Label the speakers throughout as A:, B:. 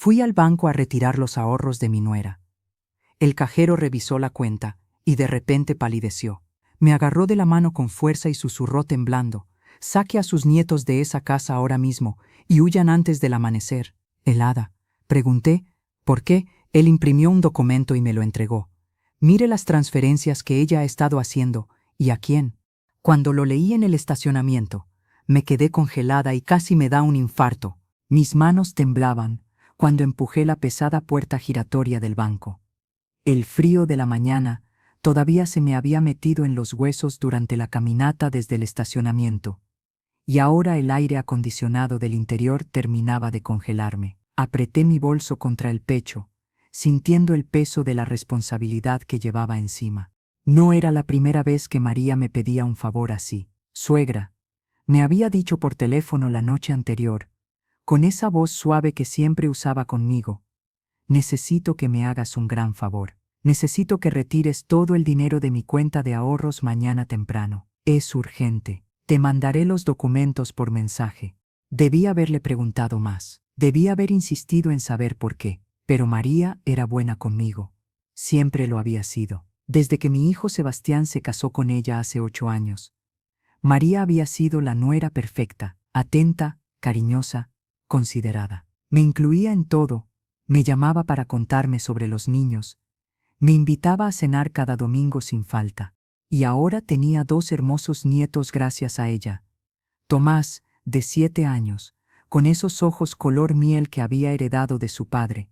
A: Fui al banco a retirar los ahorros de mi nuera. El cajero revisó la cuenta y de repente palideció. Me agarró de la mano con fuerza y susurró temblando: «Saque a sus nietos de esa casa ahora mismo y huyan antes del amanecer». «¿Helada?», pregunté. «¿Por qué?». Él imprimió un documento y me lo entregó. «Mire las transferencias que ella ha estado haciendo. ¿Y a quién?». Cuando lo leí en el estacionamiento, me quedé congelada y casi me da un infarto. Mis manos temblaban cuando empujé la pesada puerta giratoria del banco. El frío de la mañana todavía se me había metido en los huesos durante la caminata desde el estacionamiento, y ahora el aire acondicionado del interior terminaba de congelarme. Apreté mi bolso contra el pecho, sintiendo el peso de la responsabilidad que llevaba encima. No era la primera vez que María me pedía un favor así. «Suegra», me había dicho por teléfono la noche anterior, con esa voz suave que siempre usaba conmigo, «necesito que me hagas un gran favor. Necesito que retires todo el dinero de mi cuenta de ahorros mañana temprano. Es urgente. Te mandaré los documentos por mensaje». Debí haberle preguntado más. Debí haber insistido en saber por qué. Pero María era buena conmigo. Siempre lo había sido. Desde que mi hijo Sebastián se casó con ella hace 8 años. María había sido la nuera perfecta, atenta, cariñosa, considerada. Me incluía en todo, me llamaba para contarme sobre los niños, me invitaba a cenar cada domingo sin falta. Y ahora tenía 2 hermosos nietos gracias a ella. Tomás, de 7 años, con esos ojos color miel que había heredado de su padre,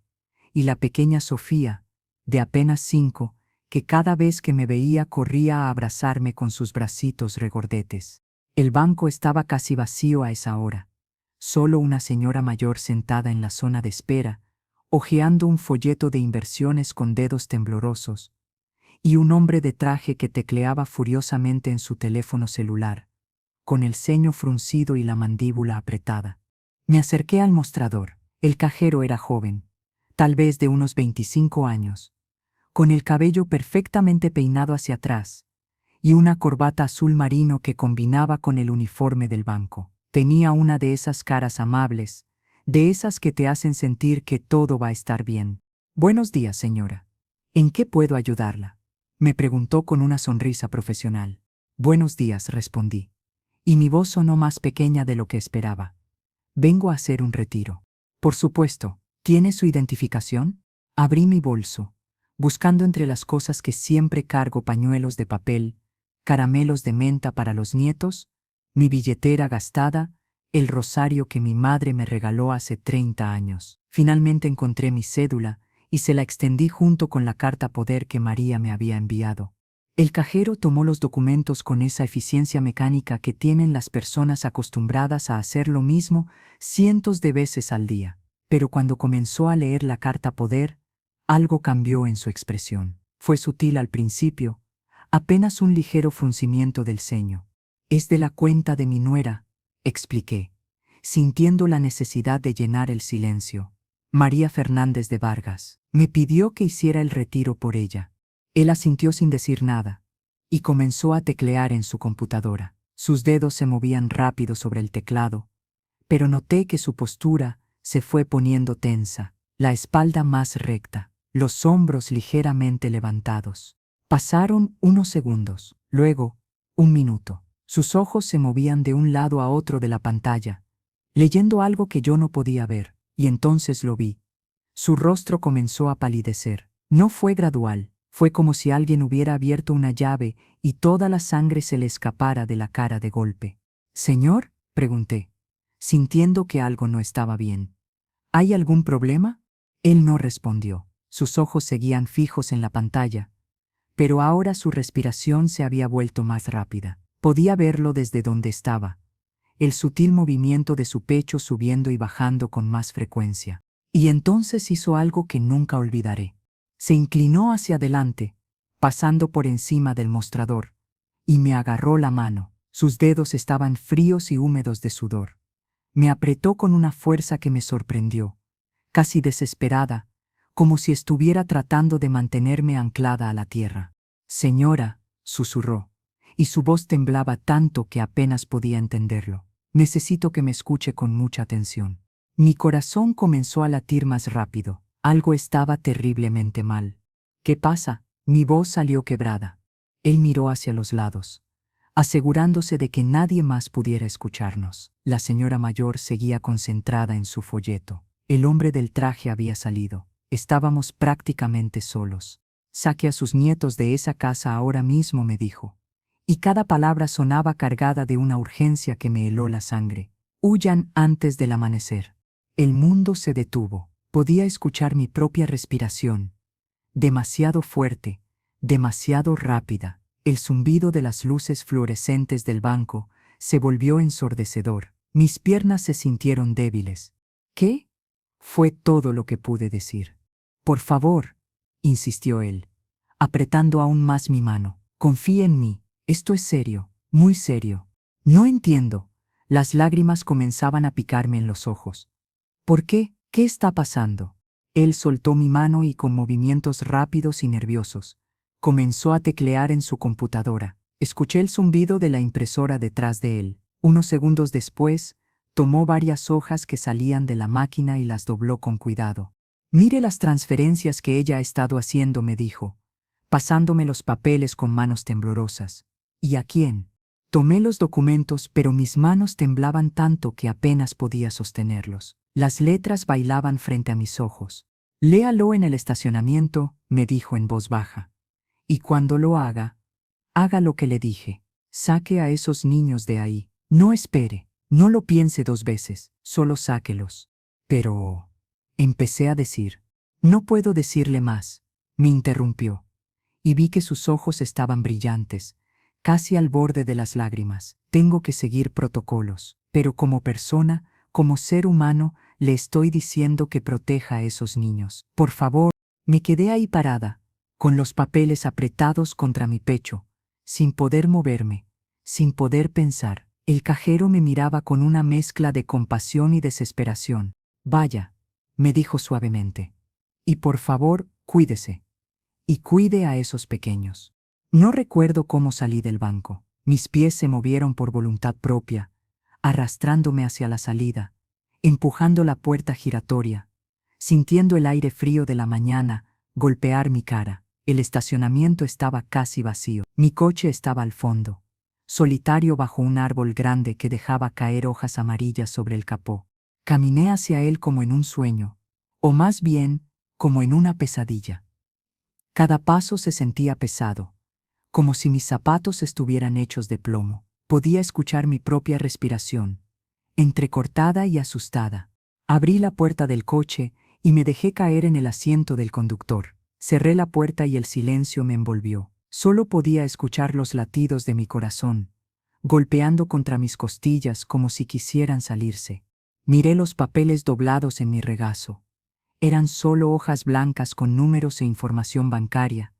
A: y la pequeña Sofía, de apenas 5, que cada vez que me veía corría a abrazarme con sus bracitos regordetes. El banco estaba casi vacío a esa hora. Solo una señora mayor sentada en la zona de espera, hojeando un folleto de inversiones con dedos temblorosos, y un hombre de traje que tecleaba furiosamente en su teléfono celular, con el ceño fruncido y la mandíbula apretada. Me acerqué al mostrador. El cajero era joven, tal vez de unos 25 años, con el cabello perfectamente peinado hacia atrás, y una corbata azul marino que combinaba con el uniforme del banco. Tenía una de esas caras amables, de esas que te hacen sentir que todo va a estar bien. «Buenos días, señora. ¿En qué puedo ayudarla?», me preguntó con una sonrisa profesional. «Buenos días», respondí, y mi voz sonó más pequeña de lo que esperaba. «Vengo a hacer un retiro». «Por supuesto. ¿Tiene su identificación?». Abrí mi bolso, buscando entre las cosas que siempre cargo: pañuelos de papel, caramelos de menta para los nietos, mi billetera gastada, el rosario que mi madre me regaló hace 30 años. Finalmente encontré mi cédula y se la extendí junto con la carta poder que María me había enviado. El cajero tomó los documentos con esa eficiencia mecánica que tienen las personas acostumbradas a hacer lo mismo cientos de veces al día. Pero cuando comenzó a leer la carta poder, algo cambió en su expresión. Fue sutil al principio, apenas un ligero fruncimiento del ceño. «Es de la cuenta de mi nuera», expliqué, sintiendo la necesidad de llenar el silencio. «María Fernández de Vargas. Me pidió que hiciera el retiro por ella». Él asintió sin decir nada, y comenzó a teclear en su computadora. Sus dedos se movían rápido sobre el teclado, pero noté que su postura se fue poniendo tensa, la espalda más recta, los hombros ligeramente levantados. Pasaron unos segundos, luego 1 minuto. Sus ojos se movían de un lado a otro de la pantalla, leyendo algo que yo no podía ver, y entonces lo vi. Su rostro comenzó a palidecer. No fue gradual, fue como si alguien hubiera abierto una llave y toda la sangre se le escapara de la cara de golpe. «¿Señor?», pregunté, sintiendo que algo no estaba bien. «¿Hay algún problema?». Él no respondió. Sus ojos seguían fijos en la pantalla, pero ahora su respiración se había vuelto más rápida. Podía verlo desde donde estaba, el sutil movimiento de su pecho subiendo y bajando con más frecuencia. Y entonces hizo algo que nunca olvidaré. Se inclinó hacia adelante, pasando por encima del mostrador, y me agarró la mano. Sus dedos estaban fríos y húmedos de sudor. Me apretó con una fuerza que me sorprendió, casi desesperada, como si estuviera tratando de mantenerme anclada a la tierra. «Señora», susurró, y su voz temblaba tanto que apenas podía entenderlo. «Necesito que me escuche con mucha atención. Mi corazón comenzó a latir más rápido. Algo estaba terriblemente mal. ¿Qué pasa? Mi voz salió quebrada. Él miró hacia los lados, asegurándose de que nadie más pudiera escucharnos. La señora mayor seguía concentrada en su folleto. El hombre del traje había salido. Estábamos prácticamente solos. Saque a sus nietos de esa casa ahora mismo, me dijo. Y cada palabra sonaba cargada de una urgencia que me heló la sangre. Huyan antes del amanecer. El mundo se detuvo. Podía escuchar mi propia respiración. Demasiado fuerte, demasiado rápida. El zumbido de las luces fluorescentes del banco se volvió ensordecedor. Mis piernas se sintieron débiles. ¿Qué? Fue todo lo que pude decir. Por favor, insistió él, apretando aún más mi mano. Confía en mí. Esto es serio, muy serio. No entiendo. Las lágrimas comenzaban a picarme en los ojos. ¿Por qué? ¿Qué está pasando? Él soltó mi mano y con movimientos rápidos y nerviosos, comenzó a teclear en su computadora. Escuché el zumbido de la impresora detrás de él. Unos segundos después, tomó varias hojas que salían de la máquina y las dobló con cuidado. Mire las transferencias que ella ha estado haciendo, me dijo, pasándome los papeles con manos temblorosas. ¿Y a quién? Tomé los documentos, pero mis manos temblaban tanto que apenas podía sostenerlos. Las letras bailaban frente a mis ojos. Léalo en el estacionamiento, me dijo en voz baja. Y cuando lo haga, haga lo que le dije. Saque a esos niños de ahí. No espere, no lo piense dos veces, solo sáquelos. Pero... empecé a decir. No puedo decirle más, me interrumpió. Y vi que sus ojos estaban brillantes, casi al borde de las lágrimas. Tengo que seguir protocolos, pero como persona, como ser humano, le estoy diciendo que proteja a esos niños. Por favor. Me quedé ahí parada, con los papeles apretados contra mi pecho, sin poder moverme, sin poder pensar. El cajero me miraba con una mezcla de compasión y desesperación. Vaya, me dijo suavemente. Y por favor, cuídese. Y cuide a esos pequeños. No recuerdo cómo salí del banco. Mis pies se movieron por voluntad propia, arrastrándome hacia la salida, empujando la puerta giratoria, sintiendo el aire frío de la mañana golpear mi cara. El estacionamiento estaba casi vacío. Mi coche estaba al fondo, solitario bajo un árbol grande que dejaba caer hojas amarillas sobre el capó. Caminé hacia él como en un sueño, o más bien, como en una pesadilla. Cada paso se sentía pesado, como si mis zapatos estuvieran hechos de plomo. Podía escuchar mi propia respiración, entrecortada y asustada. Abrí la puerta del coche y me dejé caer en el asiento del conductor. Cerré la puerta y el silencio me envolvió. Solo podía escuchar los latidos de mi corazón, golpeando contra mis costillas como si quisieran salirse. Miré los papeles doblados en mi regazo. Eran solo hojas blancas con números e información bancaria,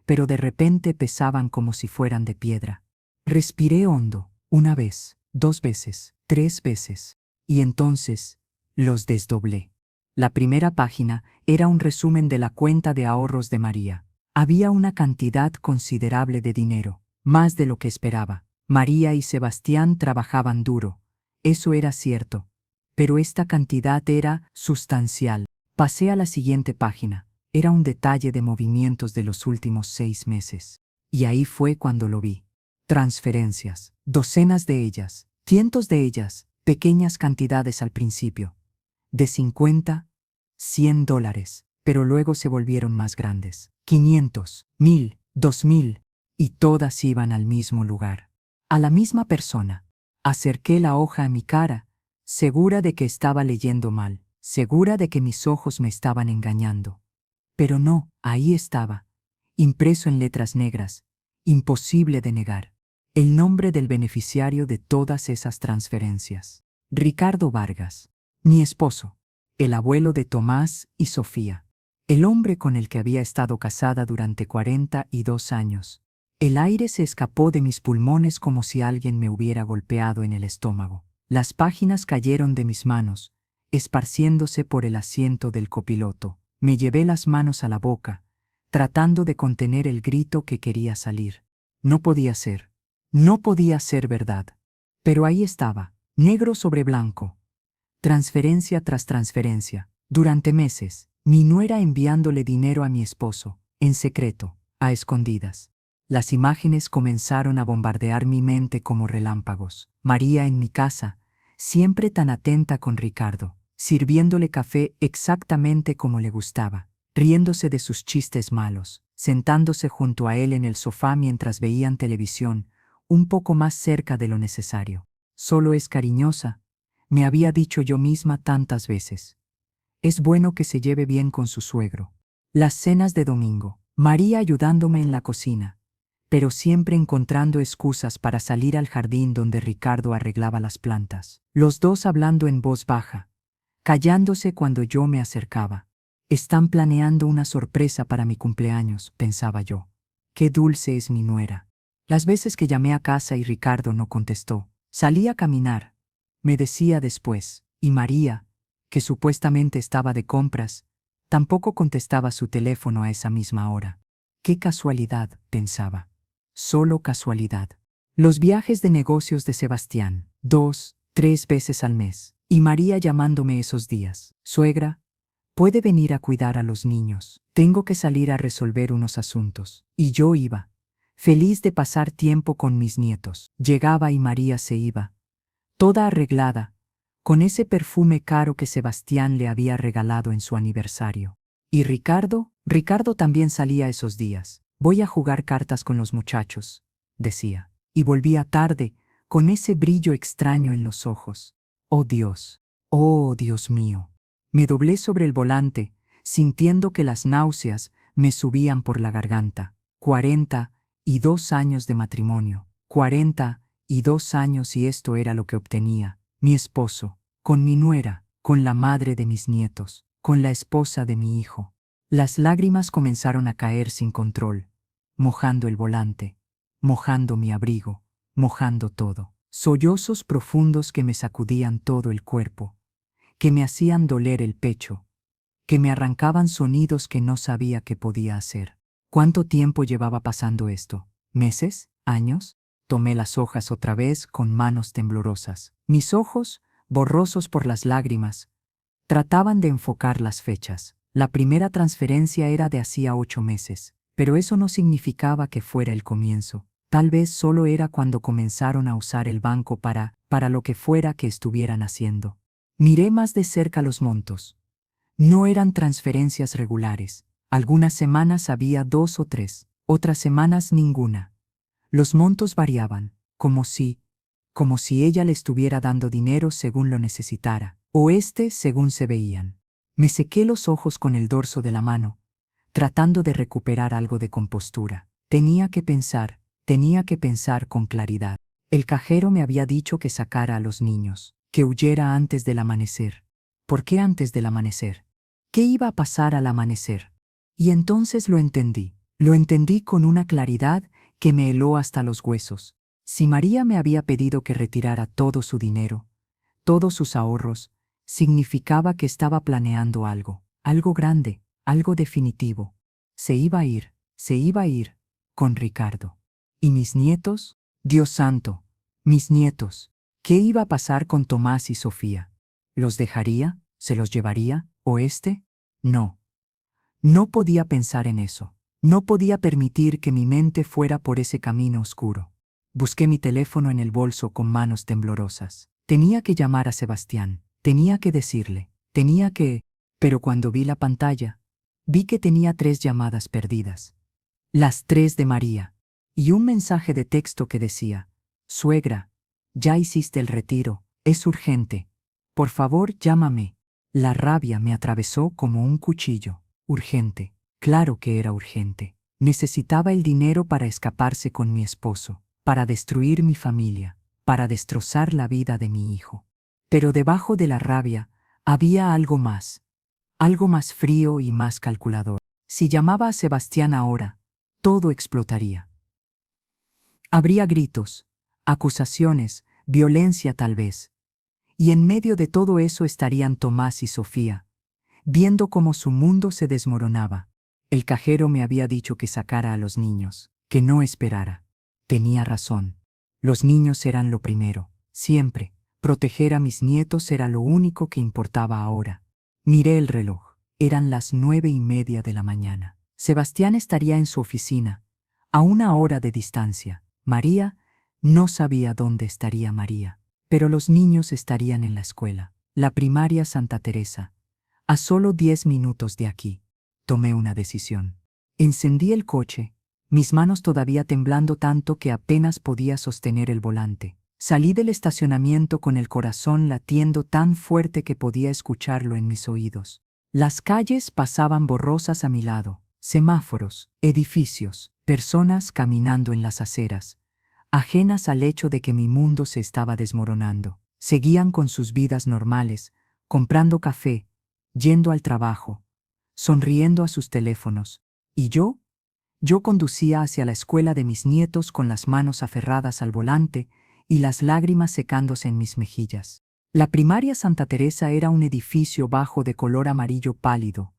A: pero de repente pesaban como si fueran de piedra. Respiré hondo, una vez, 2 veces, 3 veces, y entonces los desdoblé. La primera página era un resumen de la cuenta de ahorros de María. Había una cantidad considerable de dinero, más de lo que esperaba. María y Sebastián trabajaban duro, eso era cierto, pero esta cantidad era sustancial. Pasé a la siguiente página. Era un detalle de movimientos de los últimos 6 meses. Y ahí fue cuando lo vi. Transferencias, docenas de ellas, cientos de ellas, pequeñas cantidades al principio. De 50, $100, pero luego se volvieron más grandes. 500, 1000, 2000, y todas iban al mismo lugar. A la misma persona. Acerqué la hoja a mi cara, segura de que estaba leyendo mal, segura de que mis ojos me estaban engañando. Pero no, ahí estaba, impreso en letras negras, imposible de negar, el nombre del beneficiario de todas esas transferencias. Ricardo Vargas, mi esposo, el abuelo de Tomás y Sofía, el hombre con el que había estado casada durante 42 años. El aire se escapó de mis pulmones como si alguien me hubiera golpeado en el estómago. Las páginas cayeron de mis manos, esparciéndose por el asiento del copiloto. Me llevé las manos a la boca, tratando de contener el grito que quería salir. No podía ser verdad. Pero ahí estaba, negro sobre blanco. Transferencia tras transferencia. Durante meses, mi nuera enviándole dinero a mi esposo, en secreto, a escondidas. Las imágenes comenzaron a bombardear mi mente como relámpagos. María en mi casa, siempre tan atenta con Ricardo, sirviéndole café exactamente como le gustaba, riéndose de sus chistes malos, sentándose junto a él en el sofá mientras veían televisión, un poco más cerca de lo necesario. Solo es cariñosa, me había dicho yo misma tantas veces. Es bueno que se lleve bien con su suegro. Las cenas de domingo, María ayudándome en la cocina, pero siempre encontrando excusas para salir al jardín donde Ricardo arreglaba las plantas. Los dos hablando en voz baja, callándose cuando yo me acercaba. Están planeando una sorpresa para mi cumpleaños, pensaba yo. Qué dulce es mi nuera. Las veces que llamé a casa y Ricardo no contestó, salí a caminar. Me decía después, y María, que supuestamente estaba de compras, tampoco contestaba su teléfono a esa misma hora. Qué casualidad, pensaba. Solo casualidad. Los viajes de negocios de Sebastián, 2, 3 veces al mes, y María llamándome esos días. Suegra, puede venir a cuidar a los niños. Tengo que salir a resolver unos asuntos. Y yo iba, feliz de pasar tiempo con mis nietos. Llegaba y María se iba, toda arreglada, con ese perfume caro que Sebastián le había regalado en su aniversario. ¿Y Ricardo? Ricardo también salía esos días. Voy a jugar cartas con los muchachos, decía. Y volvía tarde, con ese brillo extraño en los ojos. Oh Dios mío. Me doblé sobre el volante, sintiendo que las náuseas me subían por la garganta. 42 años de matrimonio. 42 años y esto era lo que obtenía. Mi esposo, con mi nuera, con la madre de mis nietos, con la esposa de mi hijo. Las lágrimas comenzaron a caer sin control, mojando el volante, mojando mi abrigo, mojando todo. Sollozos profundos que me sacudían todo el cuerpo, que me hacían doler el pecho, que me arrancaban sonidos que no sabía qué podía hacer. ¿Cuánto tiempo llevaba pasando esto? ¿Meses? ¿Años? Tomé las hojas otra vez con manos temblorosas. Mis ojos, borrosos por las lágrimas, trataban de enfocar las fechas. La primera transferencia era de hacía 8 meses, pero eso no significaba que fuera el comienzo. Tal vez solo era cuando comenzaron a usar el banco para lo que fuera que estuvieran haciendo. Miré más de cerca los montos. No eran transferencias regulares. Algunas semanas había 2 o 3, otras semanas ninguna. Los montos variaban, como si ella le estuviera dando dinero según lo necesitara, o según se veían. Me sequé los ojos con el dorso de la mano, tratando de recuperar algo de compostura. Tenía que pensar con claridad. El cajero me había dicho que sacara a los niños, que huyera antes del amanecer. ¿Por qué antes del amanecer? ¿Qué iba a pasar al amanecer? Y entonces lo entendí con una claridad que me heló hasta los huesos. Si María me había pedido que retirara todo su dinero, todos sus ahorros, significaba que estaba planeando algo grande, algo definitivo. Se iba a ir, con Ricardo. ¿Y mis nietos? Dios santo, mis nietos. ¿Qué iba a pasar con Tomás y Sofía? ¿Los dejaría? ¿Se los llevaría? ¿O No. No podía pensar en eso. No podía permitir que mi mente fuera por ese camino oscuro. Busqué mi teléfono en el bolso con manos temblorosas. Tenía que llamar a Sebastián. Tenía que decirle. Pero cuando vi la pantalla, vi que tenía 3 llamadas perdidas. Las 3 de María. Y un mensaje de texto que decía: Suegra, ya hiciste el retiro. Es urgente. Por favor, llámame. La rabia me atravesó como un cuchillo. Urgente. Claro que era urgente. Necesitaba el dinero para escaparse con mi esposo, para destruir mi familia, para destrozar la vida de mi hijo. Pero debajo de la rabia había algo más frío y más calculador. Si llamaba a Sebastián ahora, todo explotaría. Habría gritos, acusaciones, violencia tal vez. Y en medio de todo eso estarían Tomás y Sofía, viendo cómo su mundo se desmoronaba. El cajero me había dicho que sacara a los niños, que no esperara. Tenía razón. Los niños eran lo primero, siempre, Proteger a mis nietos era lo único que importaba ahora. Miré el reloj. Eran las 9:30 de la mañana. Sebastián estaría en su oficina, a 1 hora de distancia. María, no sabía dónde estaría María, pero los niños estarían en la escuela, la primaria Santa Teresa, a solo 10 minutos de aquí. Tomé una decisión. Encendí el coche, mis manos todavía temblando tanto que apenas podía sostener el volante. Salí del estacionamiento con el corazón latiendo tan fuerte que podía escucharlo en mis oídos. Las calles pasaban borrosas a mi lado, semáforos, edificios, personas caminando en las aceras, ajenas al hecho de que mi mundo se estaba desmoronando. Seguían con sus vidas normales, comprando café, yendo al trabajo, sonriendo a sus teléfonos. ¿Y yo? Yo conducía hacia la escuela de mis nietos con las manos aferradas al volante y las lágrimas secándose en mis mejillas. La primaria Santa Teresa era un edificio bajo de color amarillo pálido,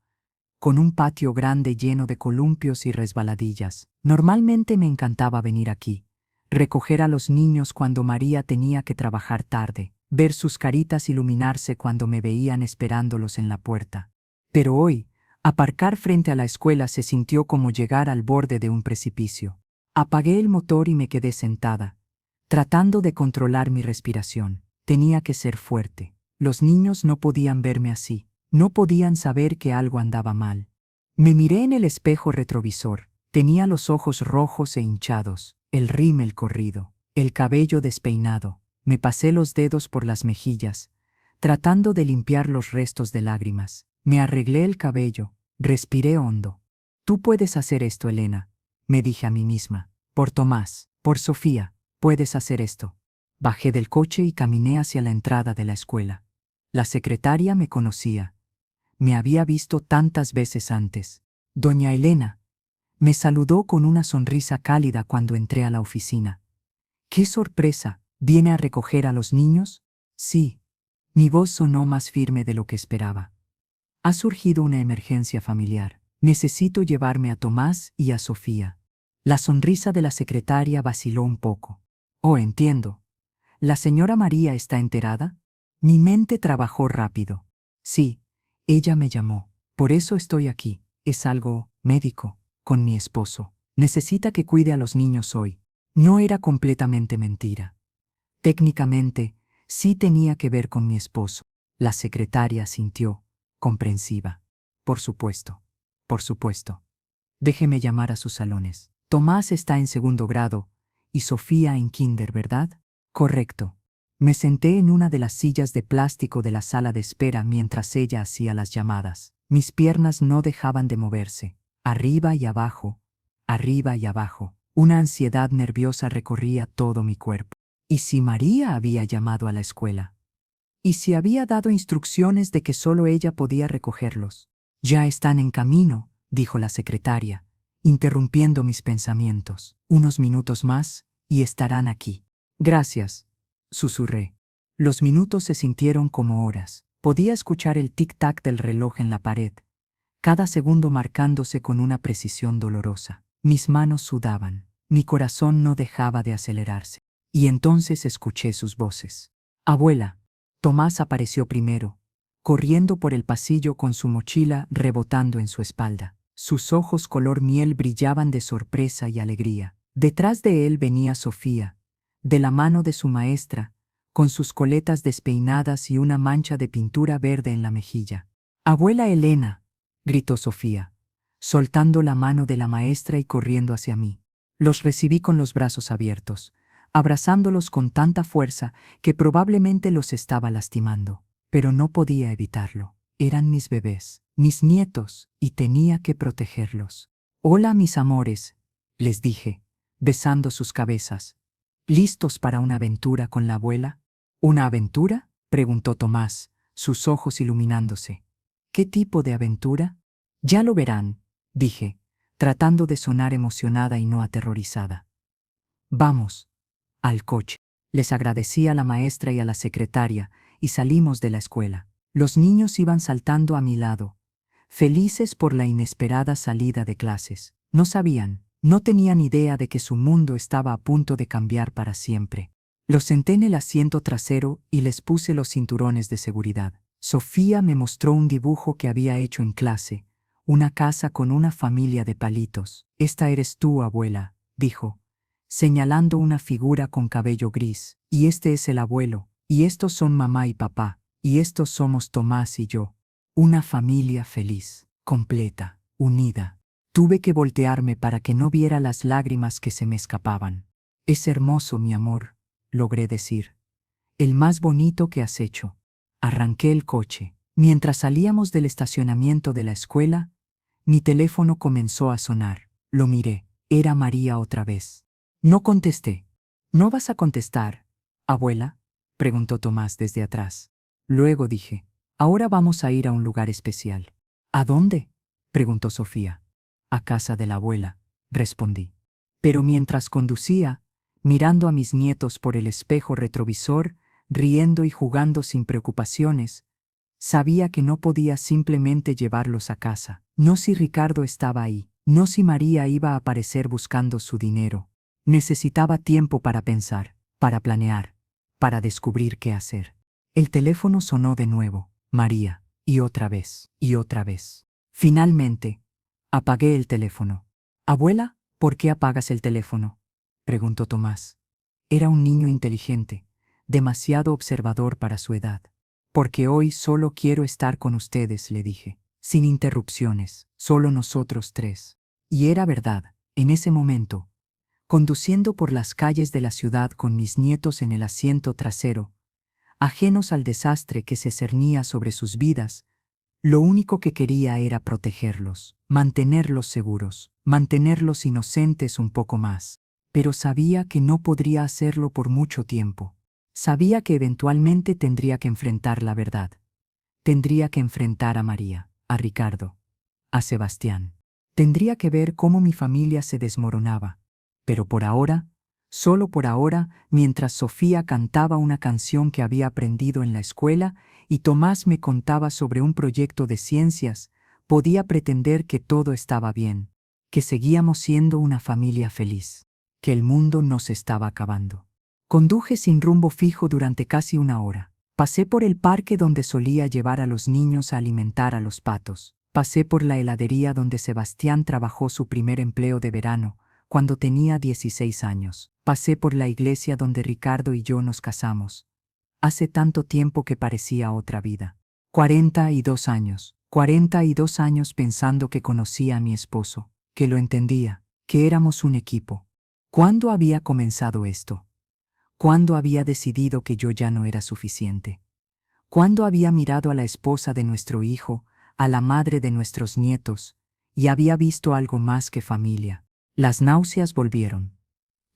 A: con un patio grande lleno de columpios y resbaladillas. Normalmente me encantaba venir aquí, recoger a los niños cuando María tenía que trabajar tarde, ver sus caritas iluminarse cuando me veían esperándolos en la puerta. Pero hoy, aparcar frente a la escuela se sintió como llegar al borde de un precipicio. Apagué el motor y me quedé sentada, tratando de controlar mi respiración. Tenía que ser fuerte. Los niños no podían verme así. No podían saber que algo andaba mal. Me miré en el espejo retrovisor. Tenía los ojos rojos e hinchados, el rímel corrido, el cabello despeinado. Me pasé los dedos por las mejillas, tratando de limpiar los restos de lágrimas. Me arreglé el cabello, respiré hondo. Tú puedes hacer esto, Elena, me dije a mí misma. Por Tomás, por Sofía, puedes hacer esto. Bajé del coche y caminé hacia la entrada de la escuela. La secretaria me conocía. Me había visto tantas veces antes. Doña Elena me saludó con una sonrisa cálida cuando entré a la oficina. ¡Qué sorpresa! ¿Viene a recoger a los niños? Sí. Mi voz sonó más firme de lo que esperaba. Ha surgido una emergencia familiar. Necesito llevarme a Tomás y a Sofía. La sonrisa de la secretaria vaciló un poco. Oh, entiendo. ¿La señora María está enterada? Mi mente trabajó rápido. Sí, ella me llamó. Por eso estoy aquí. Es algo médico, con mi esposo. Necesita que cuide a los niños hoy. No era completamente mentira. Técnicamente, sí tenía que ver con mi esposo. La secretaria sintió, comprensiva. Por supuesto, por supuesto. Déjeme llamar a sus salones. Tomás está en 2º grado y Sofía en kinder, ¿verdad? Correcto. Me senté en una de las sillas de plástico de la sala de espera mientras ella hacía las llamadas. Mis piernas no dejaban de moverse, arriba y abajo, arriba y abajo. Una ansiedad nerviosa recorría todo mi cuerpo. ¿Y si María había llamado a la escuela? ¿Y si había dado instrucciones de que solo ella podía recogerlos? Ya están en camino, dijo la secretaria, interrumpiendo mis pensamientos. Unos minutos más y estarán aquí. Gracias, susurré. Los minutos se sintieron como horas. Podía escuchar el tic-tac del reloj en la pared, cada segundo marcándose con una precisión dolorosa. Mis manos sudaban, mi corazón no dejaba de acelerarse. Y entonces escuché sus voces. Abuela. Tomás apareció primero, corriendo por el pasillo con su mochila rebotando en su espalda. Sus ojos color miel brillaban de sorpresa y alegría. Detrás de él venía Sofía, de la mano de su maestra, con sus coletas despeinadas y una mancha de pintura verde en la mejilla. «Abuela Elena», gritó Sofía, soltando la mano de la maestra y corriendo hacia mí. Los recibí con los brazos abiertos, abrazándolos con tanta fuerza que probablemente los estaba lastimando. Pero no podía evitarlo. Eran mis bebés, mis nietos, y tenía que protegerlos. «Hola, mis amores», les dije, besando sus cabezas. ¿Listos para una aventura con la abuela? ¿Una aventura?, preguntó Tomás, sus ojos iluminándose. ¿Qué tipo de aventura? Ya lo verán, dije, tratando de sonar emocionada y no aterrorizada. Vamos. Al coche. Les agradecí a la maestra y a la secretaria y salimos de la escuela. Los niños iban saltando a mi lado, felices por la inesperada salida de clases. No sabían, no tenían idea de que su mundo estaba a punto de cambiar para siempre. Los senté en el asiento trasero y les puse los cinturones de seguridad. Sofía me mostró un dibujo que había hecho en clase, una casa con una familia de palitos. «Esta eres tú, abuela», dijo, señalando una figura con cabello gris. «Y este es el abuelo, y estos son mamá y papá, y estos somos Tomás y yo. Una familia feliz, completa, unida». Tuve que voltearme para que no viera las lágrimas que se me escapaban. «Es hermoso, mi amor», logré decir. «El más bonito que has hecho». Arranqué el coche. Mientras salíamos del estacionamiento de la escuela, mi teléfono comenzó a sonar. Lo miré. Era María otra vez. No contesté. «¿No vas a contestar, abuela?», preguntó Tomás desde atrás. Luego dije, «Ahora vamos a ir a un lugar especial». «¿A dónde?», preguntó Sofía. «A casa de la abuela», respondí. Pero mientras conducía, mirando a mis nietos por el espejo retrovisor, riendo y jugando sin preocupaciones, sabía que no podía simplemente llevarlos a casa. No si Ricardo estaba ahí, no si María iba a aparecer buscando su dinero. Necesitaba tiempo para pensar, para planear, para descubrir qué hacer. El teléfono sonó de nuevo, María, y otra vez, y otra vez. Finalmente, apagué el teléfono. «Abuela, ¿por qué apagas el teléfono?», preguntó Tomás. Era un niño inteligente, demasiado observador para su edad. «Porque hoy solo quiero estar con ustedes», le dije, sin interrupciones, solo nosotros tres. Y era verdad, en ese momento, conduciendo por las calles de la ciudad con mis nietos en el asiento trasero, ajenos al desastre que se cernía sobre sus vidas, lo único que quería era protegerlos, mantenerlos seguros, mantenerlos inocentes un poco más. Pero sabía que no podría hacerlo por mucho tiempo. Sabía que eventualmente tendría que enfrentar la verdad. Tendría que enfrentar a María, a Ricardo, a Sebastián. Tendría que ver cómo mi familia se desmoronaba. Pero por ahora, solo por ahora, mientras Sofía cantaba una canción que había aprendido en la escuela y Tomás me contaba sobre un proyecto de ciencias, podía pretender que todo estaba bien, que seguíamos siendo una familia feliz, que el mundo no se estaba acabando. Conduje sin rumbo fijo durante casi una hora. Pasé por el parque donde solía llevar a los niños a alimentar a los patos. Pasé por la heladería donde Sebastián trabajó su primer empleo de verano, cuando tenía 16 años. Pasé por la iglesia donde Ricardo y yo nos casamos. Hace tanto tiempo que parecía otra vida. 42 años. 42 años pensando que conocía a mi esposo, que lo entendía, que éramos un equipo. ¿Cuándo había comenzado esto? ¿Cuándo había decidido que yo ya no era suficiente? ¿Cuándo había mirado a la esposa de nuestro hijo, a la madre de nuestros nietos, y había visto algo más que familia? Las náuseas volvieron.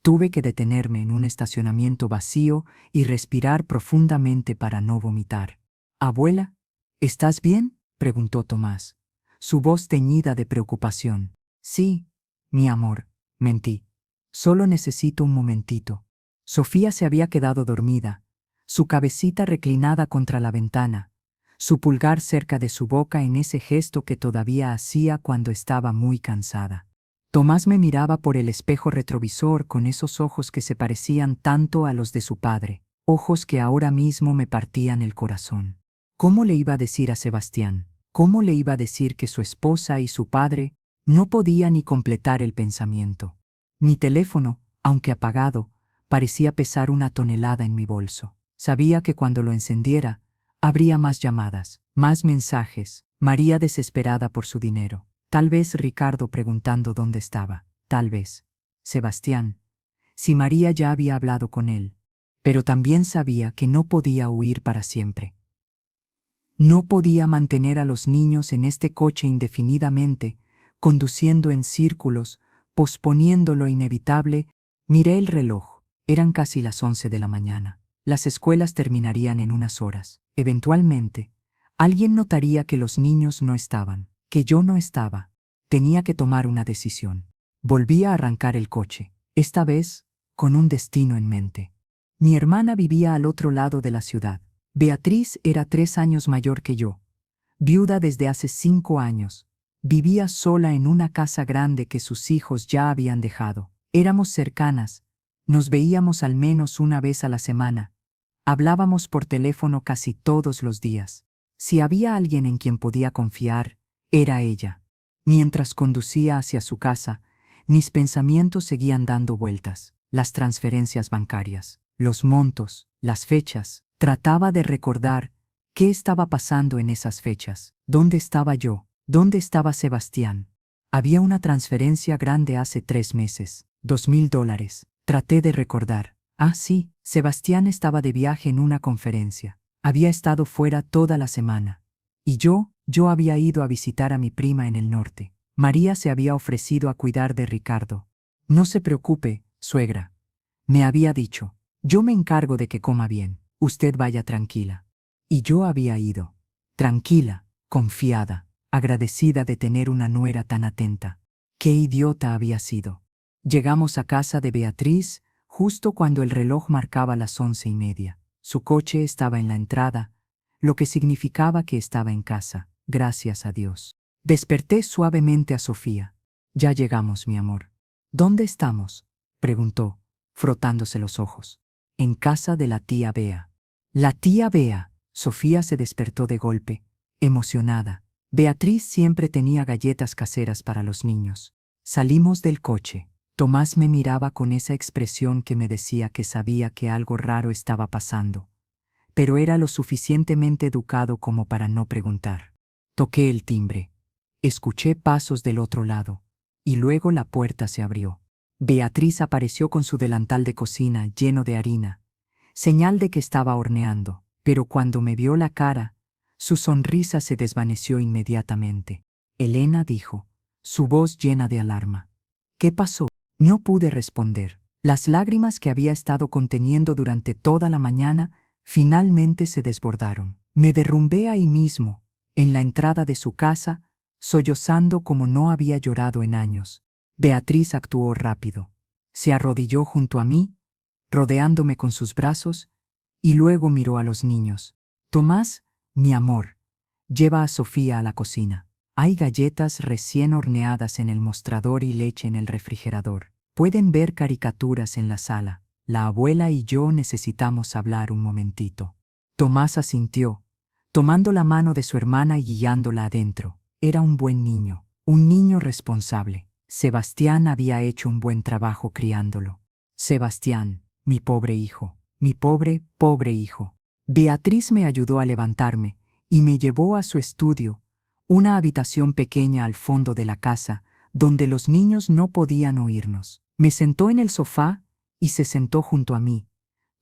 A: Tuve que detenerme en un estacionamiento vacío y respirar profundamente para no vomitar. «Abuela, ¿estás bien?», preguntó Tomás, su voz teñida de preocupación. «Sí, mi amor», mentí. «Solo necesito un momentito». Sofía se había quedado dormida, su cabecita reclinada contra la ventana, su pulgar cerca de su boca en ese gesto que todavía hacía cuando estaba muy cansada. Tomás me miraba por el espejo retrovisor con esos ojos que se parecían tanto a los de su padre, ojos que ahora mismo me partían el corazón. ¿Cómo le iba a decir a Sebastián? ¿Cómo le iba a decir que su esposa y su padre no podían ni completar el pensamiento? Mi teléfono, aunque apagado, parecía pesar una tonelada en mi bolso. Sabía que cuando lo encendiera, habría más llamadas, más mensajes, María desesperada por su dinero. Tal vez Ricardo preguntando dónde estaba. Tal vez Sebastián, si María ya había hablado con él. Pero también sabía que no podía huir para siempre. No podía mantener a los niños en este coche indefinidamente, conduciendo en círculos, posponiendo lo inevitable. Miré el reloj. Eran casi las 11 de la mañana. Las escuelas terminarían en unas horas. Eventualmente, alguien notaría que los niños no estaban, que yo no estaba. Tenía que tomar una decisión. Volví a arrancar el coche, esta vez con un destino en mente. Mi hermana vivía al otro lado de la ciudad. Beatriz era 3 años mayor que yo. Viuda desde hace 5 años. Vivía sola en una casa grande que sus hijos ya habían dejado. Éramos cercanas, Nos veíamos al menos una vez a la semana. Hablábamos por teléfono casi todos los días. Si había alguien en quien podía confiar, era ella. Mientras conducía hacia su casa, mis pensamientos seguían dando vueltas. Las transferencias bancarias, los montos, las fechas. Trataba de recordar qué estaba pasando en esas fechas. ¿Dónde estaba yo? ¿Dónde estaba Sebastián? Había una transferencia grande hace 3 meses. $2,000. Traté de recordar. Ah, sí, Sebastián estaba de viaje en una conferencia. Había estado fuera toda la semana. Y yo había ido a visitar a mi prima en el norte. María se había ofrecido a cuidar de Ricardo. No se preocupe, suegra. Me había dicho. Yo me encargo de que coma bien. Usted vaya tranquila. Y yo había ido. Tranquila, confiada, agradecida de tener una nuera tan atenta. Qué idiota había sido. Llegamos a casa de Beatriz justo cuando el reloj marcaba las 11:30. Su coche estaba en la entrada, lo que significaba que estaba en casa, gracias a Dios. Desperté suavemente a Sofía. Ya llegamos, mi amor. ¿Dónde estamos?, preguntó, frotándose los ojos. En casa de la tía Bea. La tía Bea. Sofía se despertó de golpe, emocionada. Beatriz siempre tenía galletas caseras para los niños. Salimos del coche. Tomás me miraba con esa expresión que me decía que sabía que algo raro estaba pasando, pero era lo suficientemente educado como para no preguntar. Toqué el timbre. Escuché pasos del otro lado, y luego la puerta se abrió. Beatriz apareció con su delantal de cocina lleno de harina, señal de que estaba horneando, pero cuando me vio la cara, su sonrisa se desvaneció inmediatamente. Elena dijo, su voz llena de alarma. ¿Qué pasó? No pude responder. Las lágrimas que había estado conteniendo durante toda la mañana finalmente se desbordaron. Me derrumbé ahí mismo, en la entrada de su casa, sollozando como no había llorado en años. Beatriz actuó rápido. Se arrodilló junto a mí, rodeándome con sus brazos, y luego miró a los niños. Tomás, mi amor, lleva a Sofía a la cocina. Hay galletas recién horneadas en el mostrador y leche en el refrigerador. Pueden ver caricaturas en la sala. La abuela y yo necesitamos hablar un momentito. Tomás asintió, tomando la mano de su hermana y guiándola adentro. Era un buen niño, un niño responsable. Sebastián había hecho un buen trabajo criándolo. Sebastián, mi pobre hijo, mi pobre hijo. Beatriz me ayudó a levantarme y me llevó a su estudio, una habitación pequeña al fondo de la casa, donde los niños no podían oírnos. Me sentó en el sofá y se sentó junto a mí,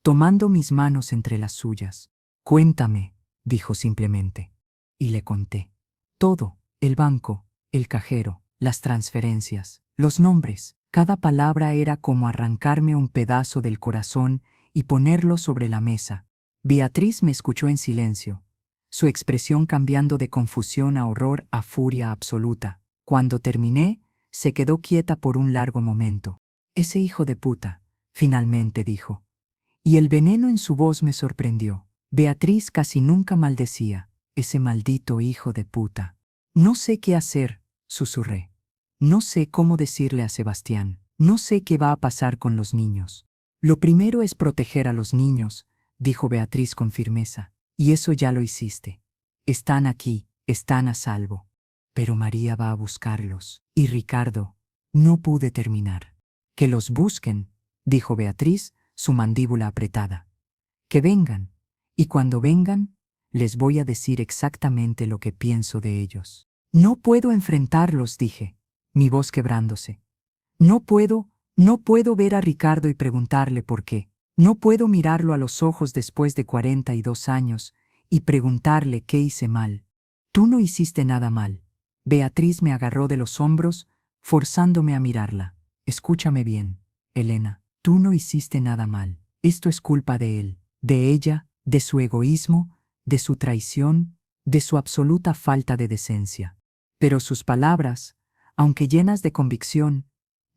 A: tomando mis manos entre las suyas. Cuéntame, dijo simplemente. Y le conté. Todo, el banco, el cajero, las transferencias, los nombres. Cada palabra era como arrancarme un pedazo del corazón y ponerlo sobre la mesa. Beatriz me escuchó en silencio, su expresión cambiando de confusión a horror a furia absoluta. Cuando terminé, se quedó quieta por un largo momento. Ese hijo de puta, finalmente dijo. Y el veneno en su voz me sorprendió. Beatriz casi nunca maldecía. Ese maldito hijo de puta. No sé qué hacer, susurré. No sé cómo decirle a Sebastián. No sé qué va a pasar con los niños. Lo primero es proteger a los niños, dijo Beatriz con firmeza. Y eso ya lo hiciste. Están aquí, están a salvo. Pero María va a buscarlos. Y Ricardo, no pude terminar. Que los busquen, dijo Beatriz, su mandíbula apretada. Que vengan. Y cuando vengan, les voy a decir exactamente lo que pienso de ellos. No puedo enfrentarlos, dije, mi voz quebrándose. No puedo ver a Ricardo y preguntarle por qué. No puedo mirarlo a los ojos después de 42 años y preguntarle qué hice mal. Tú no hiciste nada mal. Beatriz me agarró de los hombros, forzándome a mirarla. Escúchame bien, Elena, tú no hiciste nada mal. Esto es culpa de él, de ella, de su egoísmo, de su traición, de su absoluta falta de decencia. Pero sus palabras, aunque llenas de convicción,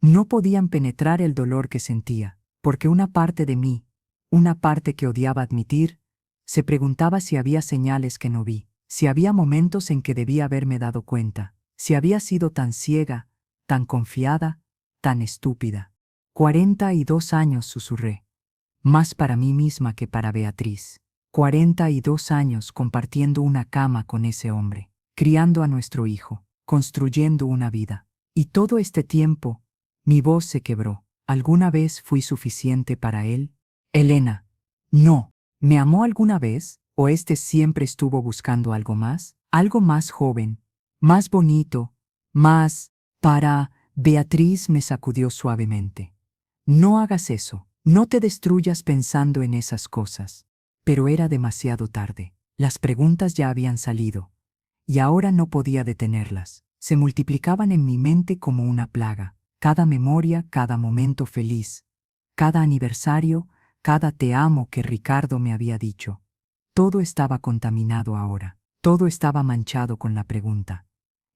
A: no podían penetrar el dolor que sentía, porque una parte de mí, una parte que odiaba admitir, se preguntaba si había señales que no vi, si había momentos en que debía haberme dado cuenta, si había sido tan ciega, tan confiada, tan estúpida. 42 años, susurré. Más para mí misma que para Beatriz. 42 años compartiendo una cama con ese hombre, criando a nuestro hijo, construyendo una vida. Y todo este tiempo, mi voz se quebró. ¿Alguna vez fui suficiente para él? Elena. No. ¿Me amó alguna vez? ¿O este siempre estuvo buscando algo más? Algo más joven, más bonito, más... Para... Beatriz me sacudió suavemente. No hagas eso. No te destruyas pensando en esas cosas. Pero era demasiado tarde. Las preguntas ya habían salido. Y ahora no podía detenerlas. Se multiplicaban en mi mente como una plaga. Cada memoria, cada momento feliz. Cada aniversario, cada te amo que Ricardo me había dicho. Todo estaba contaminado ahora. Todo estaba manchado con la pregunta.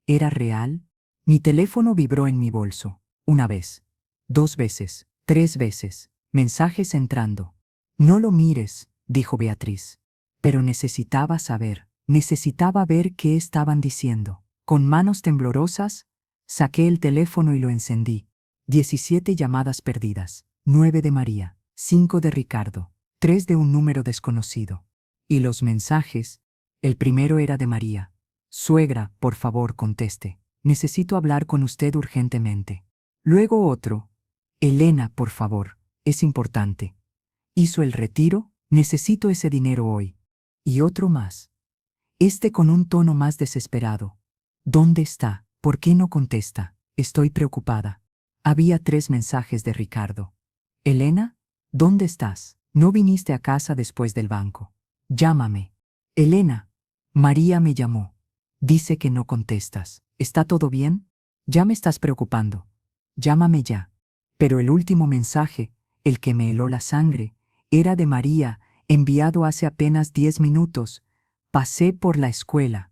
A: ¿Era real? Mi teléfono vibró en mi bolso. Una vez. 2 veces. 3 veces. Mensajes entrando. No lo mires, dijo Beatriz. Pero necesitaba saber. Necesitaba ver qué estaban diciendo. Con manos temblorosas, saqué el teléfono y lo encendí. 17 llamadas perdidas. 9 de María. 5 de Ricardo. 3 de un número desconocido. Y los mensajes. El primero era de María. Suegra, por favor, conteste. Necesito hablar con usted urgentemente. Luego otro. Elena, por favor, es importante. ¿Hizo el retiro? Necesito ese dinero hoy. Y otro más. Este con un tono más desesperado. ¿Dónde está? ¿Por qué no contesta? Estoy preocupada. Había 3 mensajes de Ricardo. Elena, ¿dónde estás? No viniste a casa después del banco. Llámame. Elena. María me llamó. Dice que no contestas. ¿Está todo bien? Ya me estás preocupando. Llámame ya. Pero el último mensaje, el que me heló la sangre, era de María, enviado hace apenas 10 minutos. Pasé por la escuela.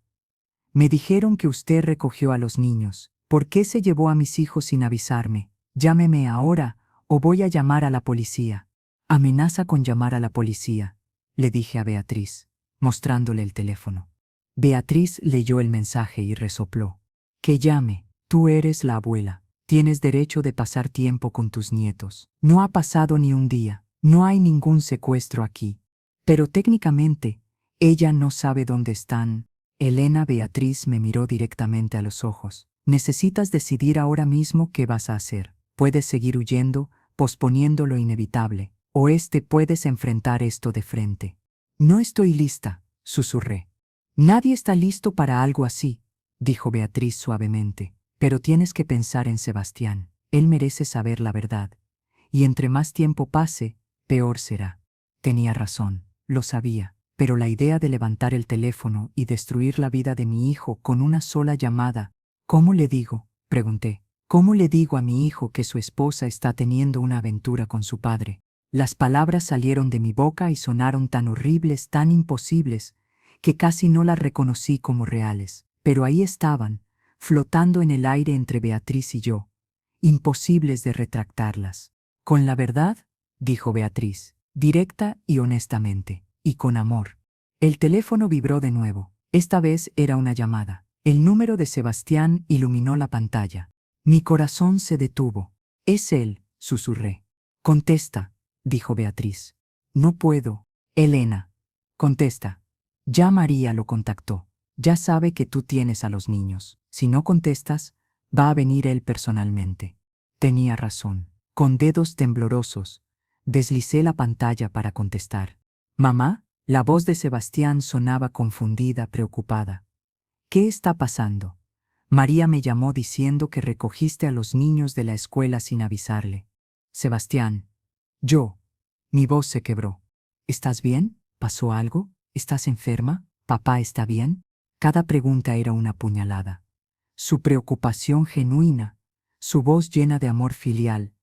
A: Me dijeron que usted recogió a los niños. ¿Por qué se llevó a mis hijos sin avisarme? Llámeme ahora, o voy a llamar a la policía. Amenaza con llamar a la policía, le dije a Beatriz, mostrándole el teléfono. Beatriz leyó el mensaje y resopló. Que llame, tú eres la abuela. Tienes derecho de pasar tiempo con tus nietos. No ha pasado ni un día. No hay ningún secuestro aquí. Pero técnicamente, ella no sabe dónde están. Elena. Beatriz me miró directamente a los ojos. Necesitas decidir ahora mismo qué vas a hacer. Puedes seguir huyendo, posponiendo lo inevitable, o puedes enfrentar esto de frente. No estoy lista, susurré. Nadie está listo para algo así, dijo Beatriz suavemente, pero tienes que pensar en Sebastián. Él merece saber la verdad. Y entre más tiempo pase, peor será. Tenía razón, lo sabía, pero la idea de levantar el teléfono y destruir la vida de mi hijo con una sola llamada. ¿Cómo le digo?, pregunté. ¿Cómo le digo a mi hijo que su esposa está teniendo una aventura con su padre? Las palabras salieron de mi boca y sonaron tan horribles, tan imposibles, que casi no las reconocí como reales. Pero ahí estaban, flotando en el aire entre Beatriz y yo, imposibles de retractarlas. Con la verdad, dijo Beatriz, directa y honestamente, y con amor. El teléfono vibró de nuevo. Esta vez era una llamada. El número de Sebastián iluminó la pantalla. Mi corazón se detuvo. Es él, susurré. Contesta, dijo Beatriz. No puedo. Elena. Contesta. Ya María lo contactó. Ya sabe que tú tienes a los niños. Si no contestas, va a venir él personalmente. Tenía razón. Con dedos temblorosos, deslicé la pantalla para contestar. ¿Mamá? La voz de Sebastián sonaba confundida, preocupada. ¿Qué está pasando? María me llamó diciendo que recogiste a los niños de la escuela sin avisarle. Sebastián. Yo. Mi voz se quebró. ¿Estás bien? ¿Pasó algo? ¿Estás enferma? ¿Papá está bien? Cada pregunta era una puñalada. Su preocupación genuina, su voz llena de amor filial,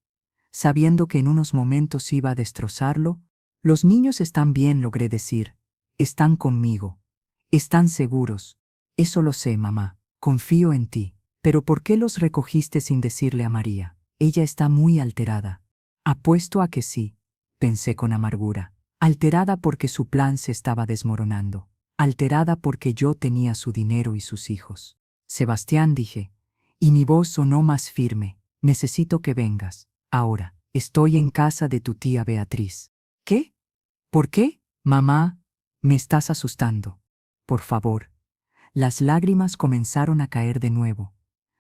A: sabiendo que en unos momentos iba a destrozarlo. Los niños están bien, logré decir. Están conmigo. Están seguros. Eso lo sé, mamá. Confío en ti. Pero ¿por qué los recogiste sin decirle a María? Ella está muy alterada. Apuesto a que sí, pensé con amargura. Alterada porque su plan se estaba desmoronando. Alterada porque yo tenía su dinero y sus hijos. Sebastián, dije, y mi voz sonó más firme. Necesito que vengas. Ahora. Estoy en casa de tu tía Beatriz. ¿Qué? ¿Por qué? Mamá, me estás asustando. Por favor. Las lágrimas comenzaron a caer de nuevo.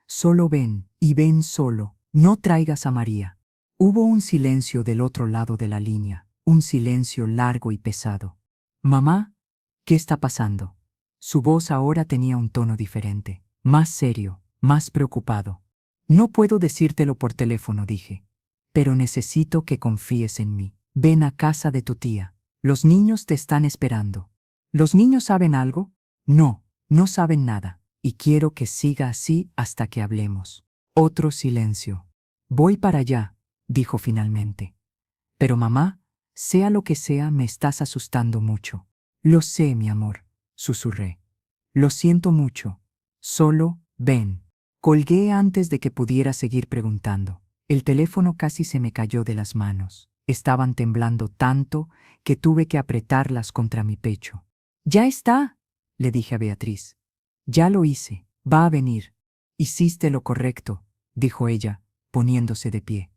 A: Solo ven, y ven solo. No traigas a María. Hubo un silencio del otro lado de la línea, un silencio largo y pesado. Mamá, ¿qué está pasando? Su voz ahora tenía un tono diferente, más serio, más preocupado. No puedo decírtelo por teléfono, dije, pero necesito que confíes en mí. Ven a casa de tu tía. Los niños te están esperando. ¿Los niños saben algo? No, no saben nada, y quiero que siga así hasta que hablemos. Otro silencio. Voy para allá, dijo finalmente. Pero mamá, sea lo que sea, me estás asustando mucho. Lo sé, mi amor, susurré. Lo siento mucho. Solo, ven. Colgué antes de que pudiera seguir preguntando. El teléfono casi se me cayó de las manos. Estaban temblando tanto que tuve que apretarlas contra mi pecho. Ya está, le dije a Beatriz. Ya lo hice, va a venir. Hiciste lo correcto, dijo ella, poniéndose de pie.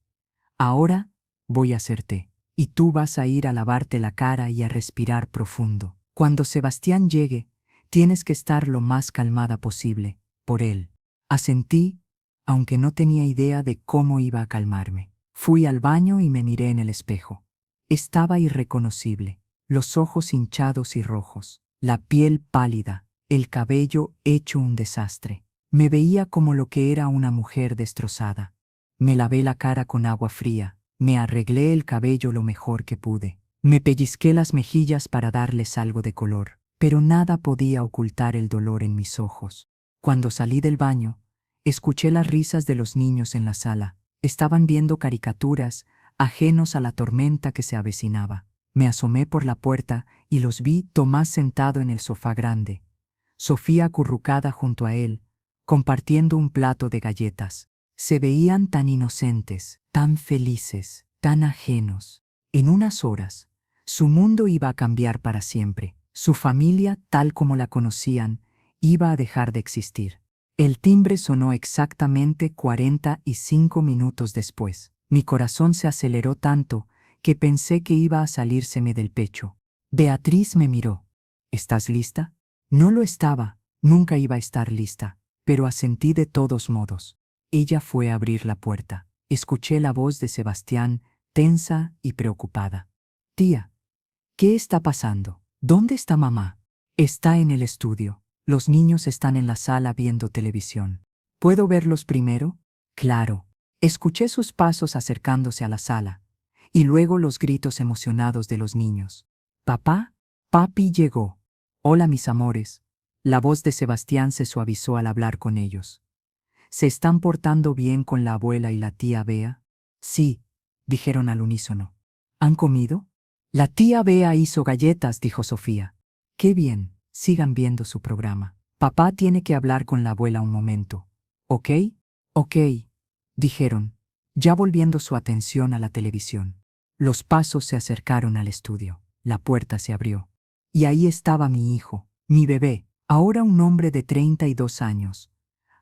A: Ahora voy a hacer té, y tú vas a ir a lavarte la cara y a respirar profundo. Cuando Sebastián llegue, tienes que estar lo más calmada posible, por él. Asentí, aunque no tenía idea de cómo iba a calmarme. Fui al baño y me miré en el espejo. Estaba irreconocible, los ojos hinchados y rojos, la piel pálida, el cabello hecho un desastre. Me veía como lo que era una mujer destrozada. Me lavé la cara con agua fría, me arreglé el cabello lo mejor que pude. Me pellizqué las mejillas para darles algo de color, pero nada podía ocultar el dolor en mis ojos. Cuando salí del baño, escuché las risas de los niños en la sala. Estaban viendo caricaturas, ajenos a la tormenta que se avecinaba. Me asomé por la puerta y los vi. Tomás sentado en el sofá grande, Sofía acurrucada junto a él, compartiendo un plato de galletas. Se veían tan inocentes, tan felices, tan ajenos. En unas horas, su mundo iba a cambiar para siempre. Su familia, tal como la conocían, iba a dejar de existir. El timbre sonó exactamente 45 minutos después. Mi corazón se aceleró tanto que pensé que iba a salírseme del pecho. Beatriz me miró. ¿Estás lista? No lo estaba, nunca iba a estar lista, pero asentí de todos modos. Ella fue a abrir la puerta. Escuché la voz de Sebastián, tensa y preocupada. Tía, ¿qué está pasando? ¿Dónde está mamá? Está en el estudio. Los niños están en la sala viendo televisión. ¿Puedo verlos primero? Claro. Escuché sus pasos acercándose a la sala, y luego los gritos emocionados de los niños. Papá, papi llegó. Hola, mis amores. La voz de Sebastián se suavizó al hablar con ellos. ¿Se están portando bien con la abuela y la tía Bea? Sí, dijeron al unísono. ¿Han comido? La tía Bea hizo galletas, dijo Sofía. Qué bien, sigan viendo su programa. Papá tiene que hablar con la abuela un momento. ¿Ok? Ok, dijeron, ya volviendo su atención a la televisión. Los pasos se acercaron al estudio. La puerta se abrió. Y ahí estaba mi hijo, mi bebé, ahora un hombre de 32 años.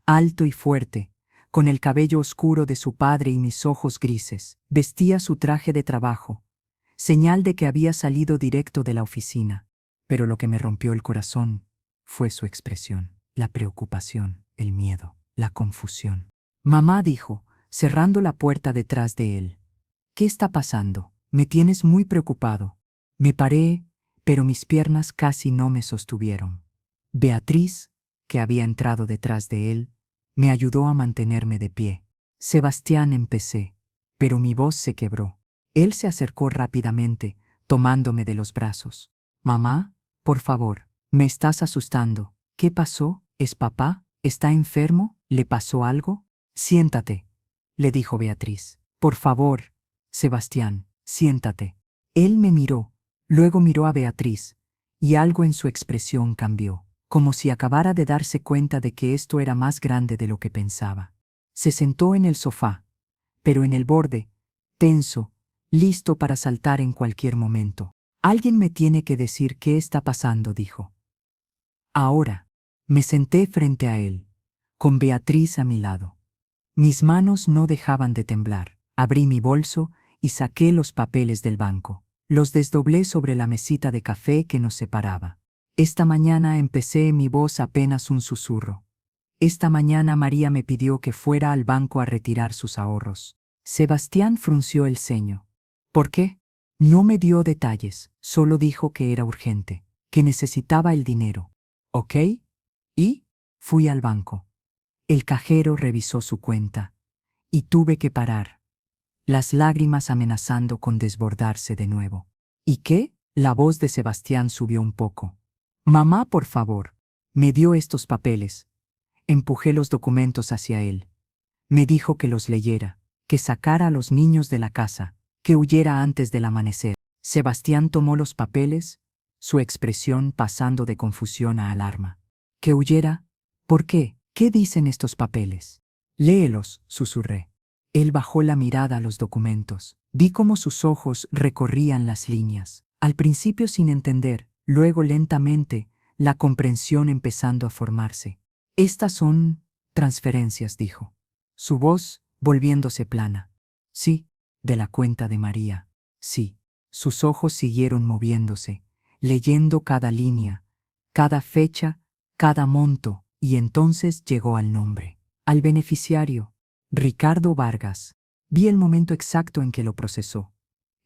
A: Alto y fuerte, con el cabello oscuro de su padre y mis ojos grises. Vestía su traje de trabajo, señal de que había salido directo de la oficina. Pero lo que me rompió el corazón fue su expresión, la preocupación, el miedo, la confusión. Mamá dijo, cerrando la puerta detrás de él. ¿Qué está pasando? Me tienes muy preocupado. Me paré, pero mis piernas casi no me sostuvieron. Beatriz, que había entrado detrás de él, me ayudó a mantenerme de pie. Sebastián, empecé, pero mi voz se quebró. Él se acercó rápidamente, tomándome de los brazos. Mamá, por favor, me estás asustando. ¿Qué pasó? ¿Es papá? ¿Está enfermo? ¿Le pasó algo? Siéntate, le dijo Beatriz. Por favor, Sebastián, siéntate. Él me miró, luego miró a Beatriz, y algo en su expresión cambió, como si acabara de darse cuenta de que esto era más grande de lo que pensaba. Se sentó en el sofá, pero en el borde, tenso, listo para saltar en cualquier momento. Alguien me tiene que decir qué está pasando, dijo. Ahora, me senté frente a él, con Beatriz a mi lado. Mis manos no dejaban de temblar. Abrí mi bolso y saqué los papeles del banco. Los desdoblé sobre la mesita de café que nos separaba. Esta mañana empecé mi voz apenas un susurro. Esta mañana María me pidió que fuera al banco a retirar sus ahorros. Sebastián frunció el ceño. ¿Por qué? No me dio detalles, solo dijo que era urgente, que necesitaba el dinero. ¿Ok? Y fui al banco. El cajero revisó su cuenta. Y tuve que parar, las lágrimas amenazando con desbordarse de nuevo. ¿Y qué? La voz de Sebastián subió un poco. Mamá, por favor. Me dio estos papeles. Empujé los documentos hacia él. Me dijo que los leyera, que sacara a los niños de la casa, que huyera antes del amanecer. Sebastián tomó los papeles, su expresión pasando de confusión a alarma. ¿Que huyera? ¿Por qué? ¿Qué dicen estos papeles? Léelos, susurré. Él bajó la mirada a los documentos. Vi cómo sus ojos recorrían las líneas. Al principio sin entender, luego lentamente, la comprensión empezando a formarse. Estas son transferencias, dijo. Su voz volviéndose plana. Sí, de la cuenta de María. Sí. Sus ojos siguieron moviéndose, leyendo cada línea, cada fecha, cada monto, y entonces llegó al nombre. Al beneficiario, Ricardo Vargas. Vi el momento exacto en que lo procesó.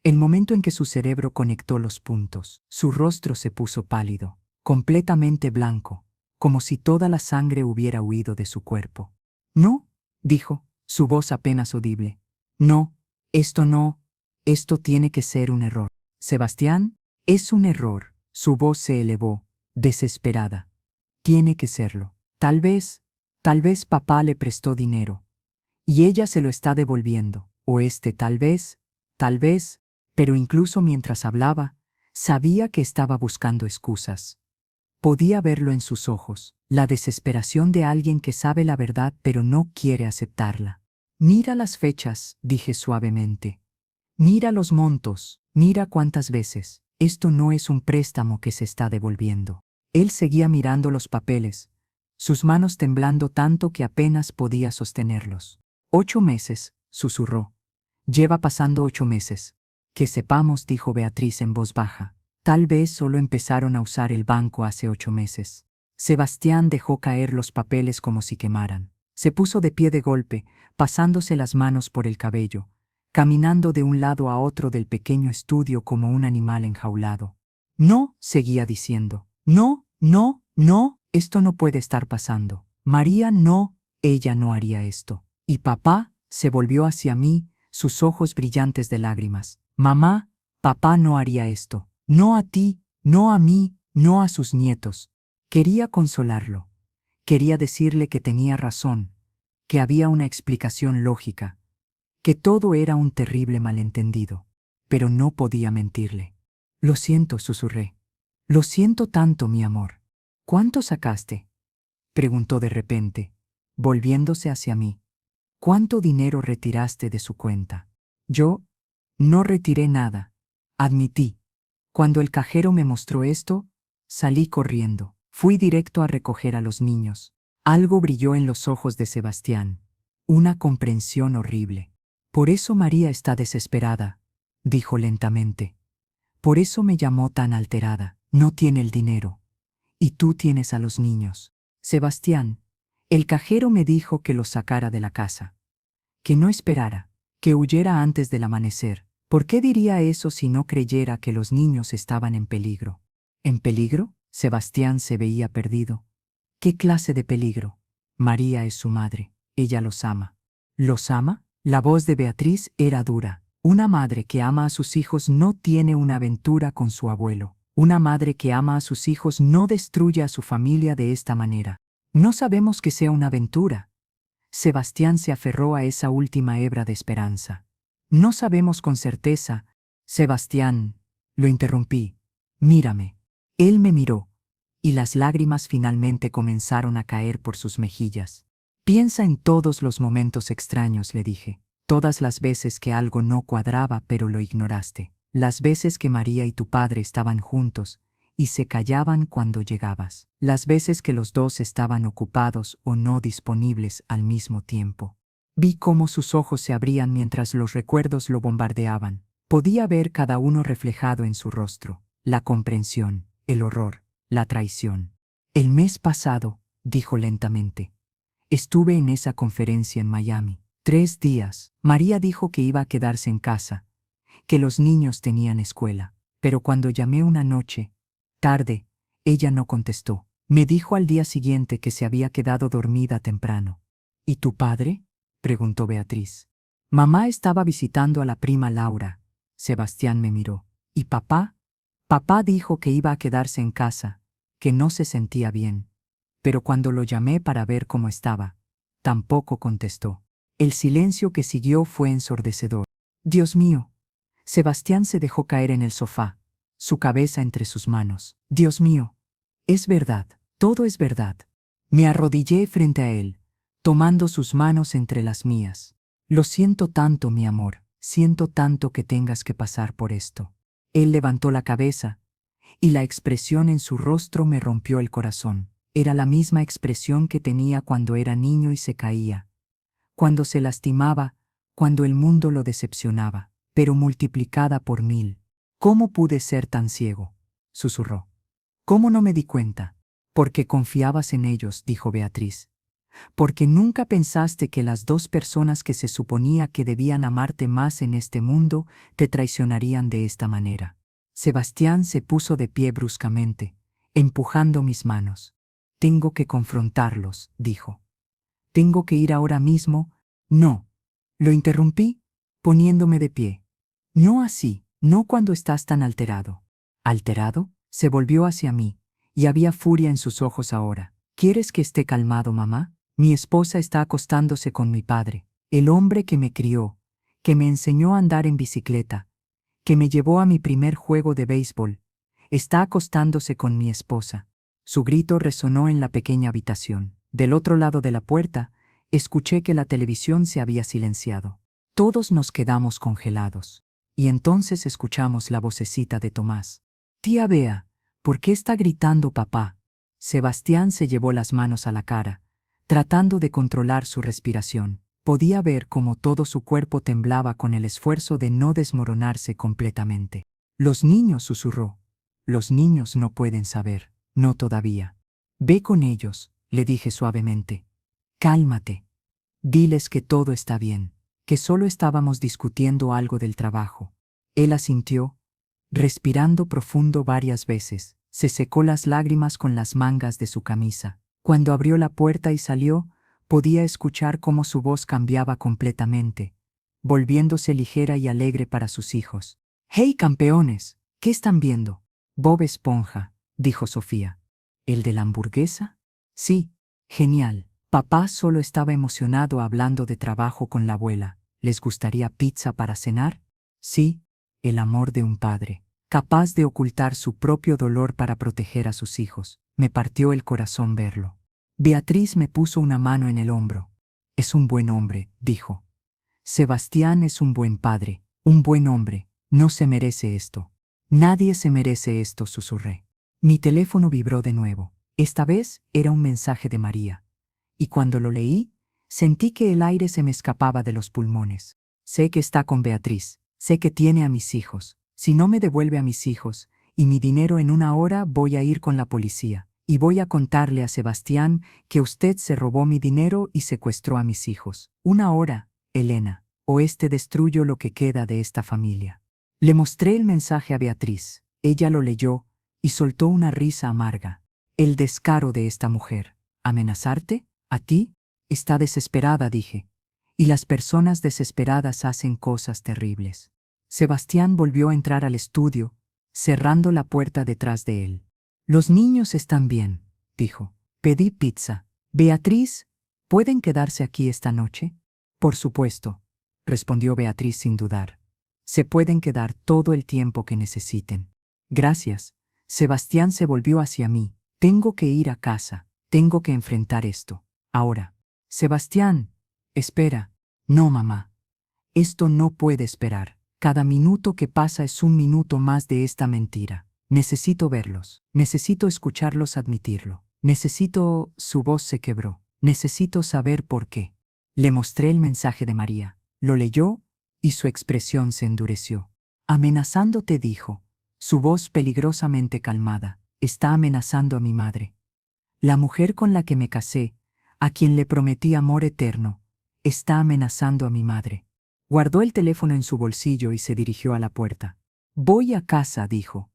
A: El momento en que su cerebro conectó los puntos. Su rostro se puso pálido, completamente blanco, como si toda la sangre hubiera huido de su cuerpo. No, dijo, su voz apenas audible. No, esto tiene que ser un error. Sebastián, es un error. Su voz se elevó, desesperada. Tiene que serlo. Tal vez papá le prestó dinero. Y ella se lo está devolviendo. O tal vez, pero incluso mientras hablaba, sabía que estaba buscando excusas. Podía verlo en sus ojos, la desesperación de alguien que sabe la verdad pero no quiere aceptarla. Mira las fechas, dije suavemente. Mira los montos, mira cuántas veces. Esto no es un préstamo que se está devolviendo. Él seguía mirando los papeles, sus manos temblando tanto que apenas podía sostenerlos. 8 meses, susurró. Lleva pasando 8 meses. Que sepamos, dijo Beatriz en voz baja. Tal vez solo empezaron a usar el banco hace 8 meses. Sebastián dejó caer los papeles como si quemaran. Se puso de pie de golpe, pasándose las manos por el cabello, caminando de un lado a otro del pequeño estudio como un animal enjaulado. No, seguía diciendo. No, esto no puede estar pasando. María no, ella no haría esto. Y papá se volvió hacia mí, sus ojos brillantes de lágrimas. Mamá, papá no haría esto. No a ti, no a mí, no a sus nietos. Quería consolarlo. Quería decirle que tenía razón, que había una explicación lógica, que todo era un terrible malentendido, pero no podía mentirle. Lo siento, susurré. Lo siento tanto, mi amor. ¿Cuánto sacaste? Preguntó de repente, volviéndose hacia mí. ¿Cuánto dinero retiraste de su cuenta? Yo no retiré nada, admití. Cuando el cajero me mostró esto, salí corriendo. Fui directo a recoger a los niños. Algo brilló en los ojos de Sebastián. Una comprensión horrible. Por eso María está desesperada, dijo lentamente. Por eso me llamó tan alterada. No tiene el dinero. Y tú tienes a los niños. Sebastián, el cajero me dijo que los sacara de la casa. Que no esperara, que huyera antes del amanecer. ¿Por qué diría eso si no creyera que los niños estaban en peligro? ¿En peligro? Sebastián se veía perdido. ¿Qué clase de peligro? María es su madre. Ella los ama. ¿Los ama? La voz de Beatriz era dura. Una madre que ama a sus hijos no tiene una aventura con su abuelo. Una madre que ama a sus hijos no destruye a su familia de esta manera. No sabemos que sea una aventura. Sebastián se aferró a esa última hebra de esperanza. No sabemos con certeza. Sebastián, lo interrumpí. Mírame. Él me miró, y las lágrimas finalmente comenzaron a caer por sus mejillas. Piensa en todos los momentos extraños, le dije. Todas las veces que algo no cuadraba pero lo ignoraste. Las veces que María y tu padre estaban juntos y se callaban cuando llegabas. Las veces que los dos estaban ocupados o no disponibles al mismo tiempo. Vi cómo sus ojos se abrían mientras los recuerdos lo bombardeaban. Podía ver cada uno reflejado en su rostro: la comprensión, el horror, la traición. El mes pasado, dijo lentamente, estuve en esa conferencia en Miami. 3 días. María dijo que iba a quedarse en casa, que los niños tenían escuela. Pero cuando llamé una noche, tarde, ella no contestó. Me dijo al día siguiente que se había quedado dormida temprano. ¿Y tu padre?, preguntó Beatriz. Mamá estaba visitando a la prima Laura. Sebastián me miró. ¿Y papá? Papá dijo que iba a quedarse en casa, que no se sentía bien. Pero cuando lo llamé para ver cómo estaba, tampoco contestó. El silencio que siguió fue ensordecedor. Dios mío. Sebastián se dejó caer en el sofá, su cabeza entre sus manos. Dios mío. Es verdad, todo es verdad. Me arrodillé frente a él, tomando sus manos entre las mías. Lo siento tanto, mi amor, siento tanto que tengas que pasar por esto. Él levantó la cabeza, y la expresión en su rostro me rompió el corazón. Era la misma expresión que tenía cuando era niño y se caía, cuando se lastimaba, cuando el mundo lo decepcionaba, pero multiplicada por 1000. ¿Cómo pude ser tan ciego?, susurró. ¿Cómo no me di cuenta? Porque confiabas en ellos, dijo Beatriz. Porque nunca pensaste que las 2 personas que se suponía que debían amarte más en este mundo te traicionarían de esta manera. Sebastián se puso de pie bruscamente, empujando mis manos. Tengo que confrontarlos, dijo. Tengo que ir ahora mismo. No. Lo interrumpí, poniéndome de pie. No así, no cuando estás tan alterado. ¿Alterado? Se volvió hacia mí, y había furia en sus ojos ahora. ¿Quieres que esté calmado, mamá? Mi esposa está acostándose con mi padre, el hombre que me crió, que me enseñó a andar en bicicleta, que me llevó a mi primer juego de béisbol. Está acostándose con mi esposa. Su grito resonó en la pequeña habitación. Del otro lado de la puerta, escuché que la televisión se había silenciado. Todos nos quedamos congelados. Y entonces escuchamos la vocecita de Tomás. Tía Bea, ¿por qué está gritando papá? Sebastián se llevó las manos a la cara, tratando de controlar su respiración. Podía ver cómo todo su cuerpo temblaba con el esfuerzo de no desmoronarse completamente. Los niños, susurró. Los niños no pueden saber, no todavía. Ve con ellos, le dije suavemente. Cálmate. Diles que todo está bien, que solo estábamos discutiendo algo del trabajo. Él asintió, respirando profundo varias veces. Se secó las lágrimas con las mangas de su camisa. Cuando abrió la puerta y salió, podía escuchar cómo su voz cambiaba completamente, volviéndose ligera y alegre para sus hijos. «¡Hey, campeones! ¿Qué están viendo?» «Bob Esponja», dijo Sofía. ¿El de la hamburguesa?» «Sí, genial». Papá solo estaba emocionado hablando de trabajo con la abuela. ¿Les gustaría pizza para cenar? Sí, el amor de un padre, capaz de ocultar su propio dolor para proteger a sus hijos. Me partió el corazón verlo. Beatriz me puso una mano en el hombro. Es un buen hombre, dijo. Sebastián es un buen padre, un buen hombre. No se merece esto. Nadie se merece esto, susurré. Mi teléfono vibró de nuevo. Esta vez era un mensaje de María. Y cuando lo leí, sentí que el aire se me escapaba de los pulmones. Sé que está con Beatriz. Sé que tiene a mis hijos. Si no me devuelve a mis hijos y mi dinero en 1 hora, voy a ir con la policía. Y voy a contarle a Sebastián que usted se robó mi dinero y secuestró a mis hijos. 1 hora, Elena, o destruyo lo que queda de esta familia. Le mostré el mensaje a Beatriz. Ella lo leyó y soltó una risa amarga. El descaro de esta mujer. ¿Amenazarte? ¿A ti? Está desesperada, dije. Y las personas desesperadas hacen cosas terribles. Sebastián volvió a entrar al estudio, cerrando la puerta detrás de él. Los niños están bien, dijo. Pedí pizza. Beatriz, ¿pueden quedarse aquí esta noche? Por supuesto, respondió Beatriz sin dudar. Se pueden quedar todo el tiempo que necesiten. Gracias. Sebastián se volvió hacia mí. Tengo que ir a casa. Tengo que enfrentar esto. Ahora. Sebastián, espera. No, mamá. Esto no puede esperar. Cada minuto que pasa es un minuto más de esta mentira. Necesito verlos. Necesito escucharlos admitirlo. Necesito... Su voz se quebró. Necesito saber por qué. Le mostré el mensaje de María. Lo leyó y su expresión se endureció. Amenazándote, dijo, su voz peligrosamente calmada. Está amenazando a mi madre. La mujer con la que me casé, a quien le prometí amor eterno, está amenazando a mi madre. Guardó el teléfono en su bolsillo y se dirigió a la puerta. Voy a casa, dijo.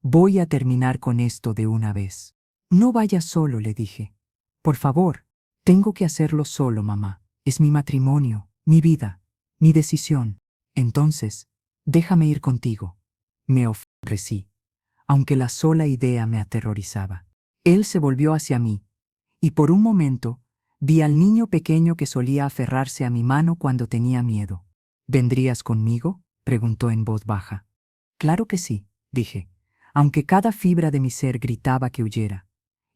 A: Voy a terminar con esto de una vez. No vayas solo, le dije. Por favor, tengo que hacerlo solo, mamá. Es mi matrimonio, mi vida, mi decisión. Entonces, déjame ir contigo. Me ofrecí, aunque la sola idea me aterrorizaba. Él se volvió hacia mí, y por un momento vi al niño pequeño que solía aferrarse a mi mano cuando tenía miedo. ¿Vendrías conmigo?, preguntó en voz baja. Claro que sí, dije, aunque cada fibra de mi ser gritaba que huyera.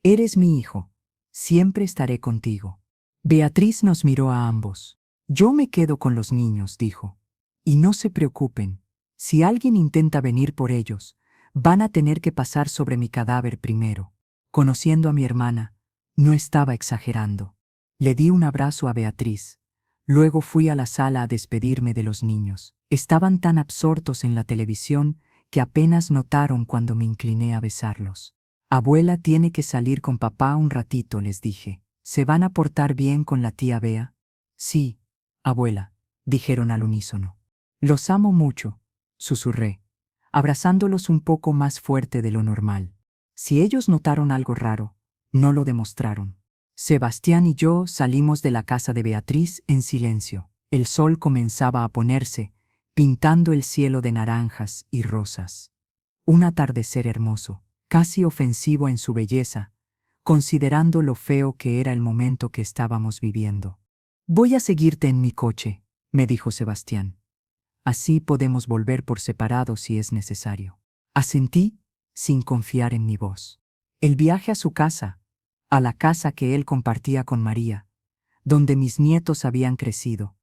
A: Eres mi hijo, siempre estaré contigo. Beatriz nos miró a ambos. Yo me quedo con los niños, dijo. Y no se preocupen, si alguien intenta venir por ellos, van a tener que pasar sobre mi cadáver primero. Conociendo a mi hermana, no estaba exagerando. Le di un abrazo a Beatriz. Luego fui a la sala a despedirme de los niños. Estaban tan absortos en la televisión que apenas notaron cuando me incliné a besarlos. Abuela tiene que salir con papá un ratito, les dije. ¿Se van a portar bien con la tía Bea? Sí, abuela, dijeron al unísono. Los amo mucho, susurré, abrazándolos un poco más fuerte de lo normal. Si ellos notaron algo raro, no lo demostraron. Sebastián y yo salimos de la casa de Beatriz en silencio. El sol comenzaba a ponerse, pintando el cielo de naranjas y rosas. Un atardecer hermoso, casi ofensivo en su belleza, considerando lo feo que era el momento que estábamos viviendo. Voy a seguirte en mi coche, me dijo Sebastián. Así podemos volver por separado si es necesario. Asentí, sin confiar en mi voz. El viaje a su casa, a la casa que él compartía con María, donde mis nietos habían crecido,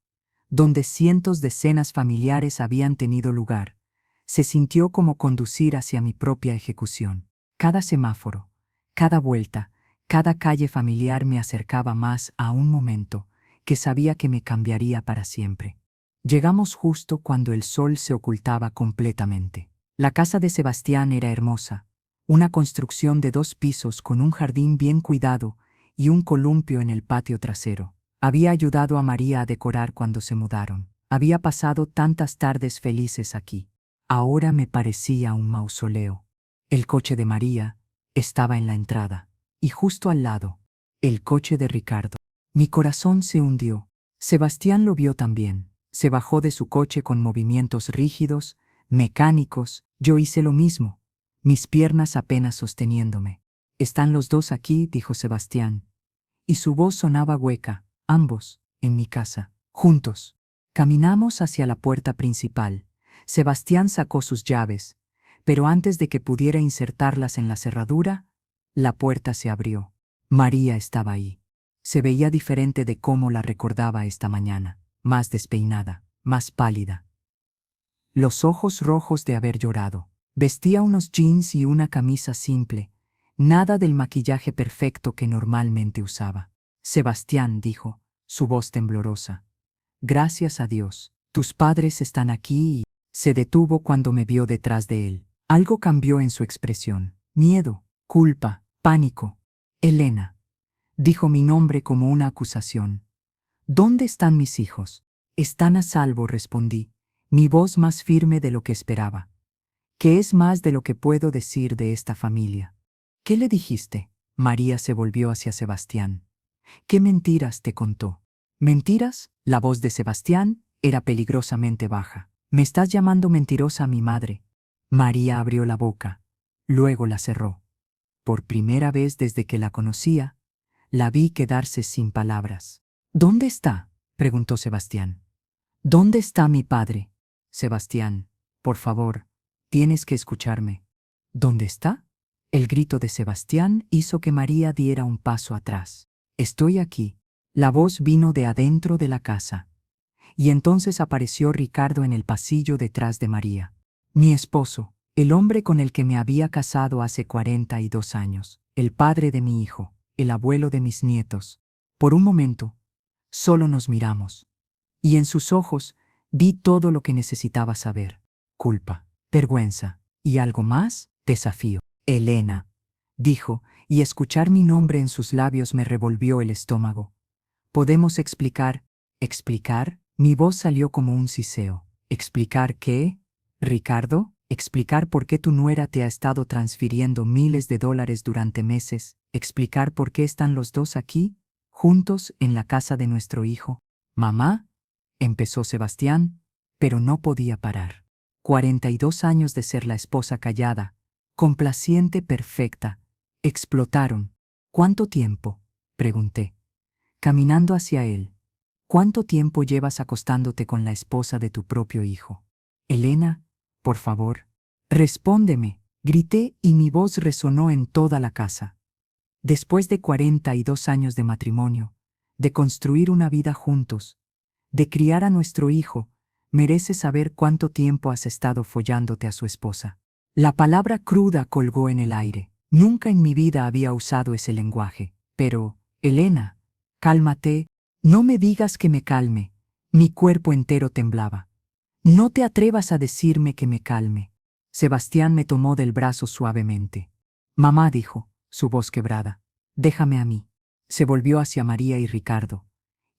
A: donde cientos de cenas familiares habían tenido lugar, se sintió como conducir hacia mi propia ejecución. Cada semáforo, cada vuelta, cada calle familiar me acercaba más a un momento que sabía que me cambiaría para siempre. Llegamos justo cuando el sol se ocultaba completamente. La casa de Sebastián era hermosa, una construcción de 2 pisos con un jardín bien cuidado y un columpio en el patio trasero. Había ayudado a María a decorar cuando se mudaron. Había pasado tantas tardes felices aquí. Ahora me parecía un mausoleo. El coche de María estaba en la entrada, y justo al lado, el coche de Ricardo. Mi corazón se hundió. Sebastián lo vio también. Se bajó de su coche con movimientos rígidos, mecánicos. Yo hice lo mismo, mis piernas apenas sosteniéndome. Están los dos aquí, dijo Sebastián. Y su voz sonaba hueca, ambos, en mi casa, juntos. Caminamos hacia la puerta principal. Sebastián sacó sus llaves, pero antes de que pudiera insertarlas en la cerradura, la puerta se abrió. María estaba ahí. Se veía diferente de cómo la recordaba esta mañana, más despeinada, más pálida. Los ojos rojos de haber llorado. Vestía unos jeans y una camisa simple, nada del maquillaje perfecto que normalmente usaba. Sebastián, dijo, su voz temblorosa. Gracias a Dios, tus padres están aquí y... Se detuvo cuando me vio detrás de él. Algo cambió en su expresión. Miedo, culpa, pánico. Elena. Dijo mi nombre como una acusación. ¿Dónde están mis hijos? Están a salvo, respondí, mi voz más firme de lo que esperaba. ¿Qué es más de lo que puedo decir de esta familia? ¿Qué le dijiste? María se volvió hacia Sebastián. ¿Qué mentiras te contó? ¿Mentiras? La voz de Sebastián era peligrosamente baja. ¿Me estás llamando mentirosa a mi madre? María abrió la boca, luego la cerró. Por primera vez desde que la conocía, la vi quedarse sin palabras. ¿Dónde está?, preguntó Sebastián. ¿Dónde está mi padre? Sebastián, por favor, tienes que escucharme. ¿Dónde está? El grito de Sebastián hizo que María diera un paso atrás. Estoy aquí. La voz vino de adentro de la casa. Y entonces apareció Ricardo en el pasillo detrás de María. Mi esposo, el hombre con el que me había casado hace 42 años, el padre de mi hijo, el abuelo de mis nietos. Por un momento, Solo nos miramos. Y en sus ojos vi todo lo que necesitaba saber. Culpa, vergüenza y algo más, desafío. Elena, dijo, y escuchar mi nombre en sus labios me revolvió el estómago. ¿Podemos explicar? ¿Explicar? Mi voz salió como un siseo. ¿Explicar qué? Ricardo, explicar por qué tu nuera te ha estado transfiriendo miles de dólares durante meses, explicar por qué están los dos aquí, juntos en la casa de nuestro hijo. Mamá, empezó Sebastián, pero no podía parar. 42 años de ser la esposa callada, complaciente, perfecta, explotaron. ¿Cuánto tiempo? Pregunté, caminando hacia él. ¿Cuánto tiempo llevas acostándote con la esposa de tu propio hijo? Elena, por favor, respóndeme, grité y mi voz resonó en toda la casa. Después de 42 años de matrimonio, de construir una vida juntos, de criar a nuestro hijo, mereces saber cuánto tiempo has estado follándote a su esposa. La palabra cruda colgó en el aire. Nunca en mi vida había usado ese lenguaje. Pero, Elena, cálmate, no me digas que me calme. Mi cuerpo entero temblaba. No te atrevas a decirme que me calme. Sebastián me tomó del brazo suavemente. Mamá, dijo, su voz quebrada, déjame a mí. Se volvió hacia María y Ricardo.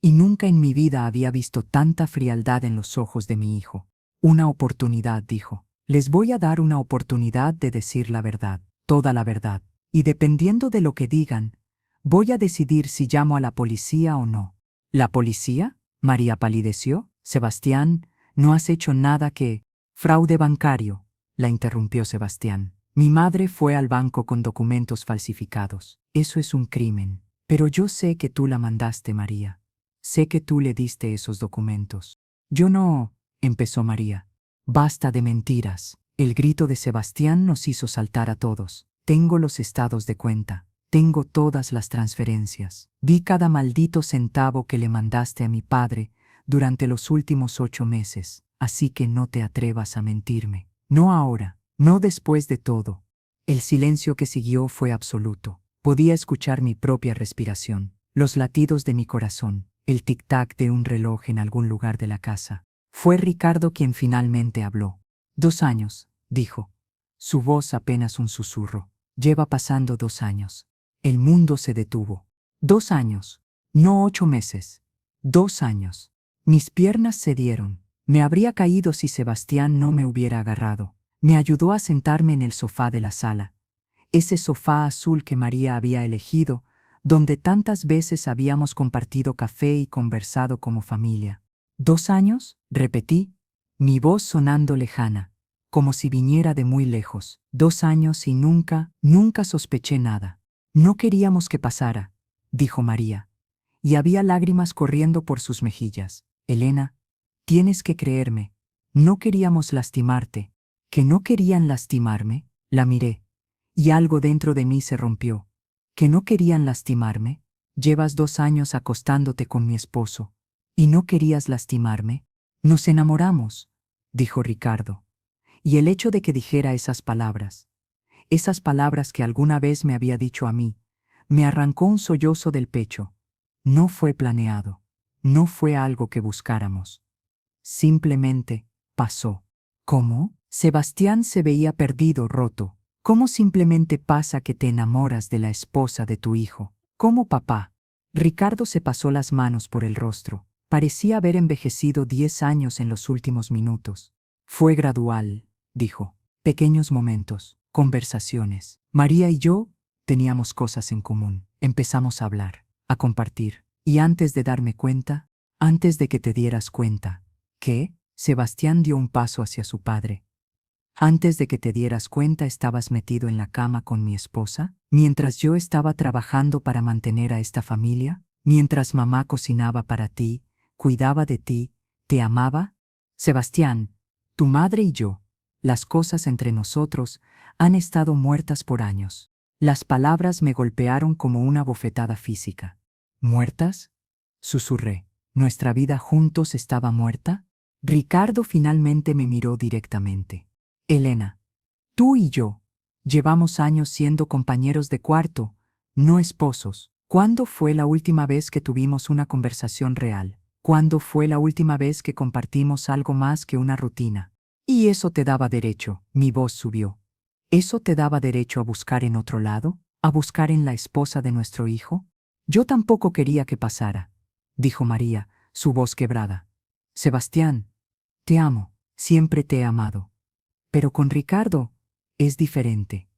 A: Y nunca en mi vida había visto tanta frialdad en los ojos de mi hijo. Una oportunidad, dijo. Les voy a dar una oportunidad de decir la verdad, toda la verdad. Y dependiendo de lo que digan, voy a decidir si llamo a la policía o no. ¿La policía? María palideció. Sebastián, no has hecho nada que... Fraude bancario, la interrumpió Sebastián. Mi madre fue al banco con documentos falsificados. Eso es un crimen. Pero yo sé que tú la mandaste, María. Sé que tú le diste esos documentos. Yo no, empezó María. Basta de mentiras. El grito de Sebastián nos hizo saltar a todos. Tengo los estados de cuenta. Tengo todas las transferencias. Vi cada maldito centavo que le mandaste a mi padre durante los últimos 8 meses. Así que no te atrevas a mentirme. No ahora, no después de todo. El silencio que siguió fue absoluto. Podía escuchar mi propia respiración, los latidos de mi corazón, el tic-tac de un reloj en algún lugar de la casa. Fue Ricardo quien finalmente habló. 2 años, dijo. Su voz apenas un susurro. Lleva pasando 2 años. El mundo se detuvo. 2 años. No 8 meses. 2 años. Mis piernas cedieron. Me habría caído si Sebastián no me hubiera agarrado. Me ayudó a sentarme en el sofá de la sala. Ese sofá azul que María había elegido, donde tantas veces habíamos compartido café y conversado como familia. 2 años, repetí, mi voz sonando lejana, como si viniera de muy lejos. 2 años y nunca, nunca sospeché nada. No queríamos que pasara, dijo María, y había lágrimas corriendo por sus mejillas. Elena, tienes que creerme, no queríamos lastimarte. ¿Que no querían lastimarme? La miré, y algo dentro de mí se rompió. ¿Que no querían lastimarme? Llevas 2 años acostándote con mi esposo. ¿Y no querías lastimarme? Nos enamoramos, dijo Ricardo. Y el hecho de que dijera esas palabras que alguna vez me había dicho a mí, me arrancó un sollozo del pecho. No fue planeado, no fue algo que buscáramos. Simplemente pasó. ¿Cómo? Sebastián se veía perdido, roto. ¿Cómo simplemente pasa que te enamoras de la esposa de tu hijo? ¿Cómo, papá? Ricardo se pasó las manos por el rostro. Parecía haber envejecido 10 años en los últimos minutos. Fue gradual, dijo. Pequeños momentos, conversaciones. María y yo teníamos cosas en común. Empezamos a hablar, a compartir. Y antes de darme cuenta, antes de que te dieras cuenta, ¿qué? Sebastián dio un paso hacia su padre. Antes de que te dieras cuenta estabas metido en la cama con mi esposa, mientras yo estaba trabajando para mantener a esta familia, mientras mamá cocinaba para ti, cuidaba de ti, te amaba. Sebastián, tu madre y yo, las cosas entre nosotros han estado muertas por años. Las palabras me golpearon como una bofetada física. ¿Muertas? Susurré. ¿Nuestra vida juntos estaba muerta? Ricardo finalmente me miró directamente. Elena, tú y yo llevamos años siendo compañeros de cuarto, no esposos. ¿Cuándo fue la última vez que tuvimos una conversación real? ¿Cuándo fue la última vez que compartimos algo más que una rutina? Y eso te daba derecho, mi voz subió. ¿Eso te daba derecho a buscar en otro lado? ¿A buscar en la esposa de nuestro hijo? Yo tampoco quería que pasara, dijo María, su voz quebrada. Sebastián, te amo, siempre te he amado. Pero con Ricardo es diferente.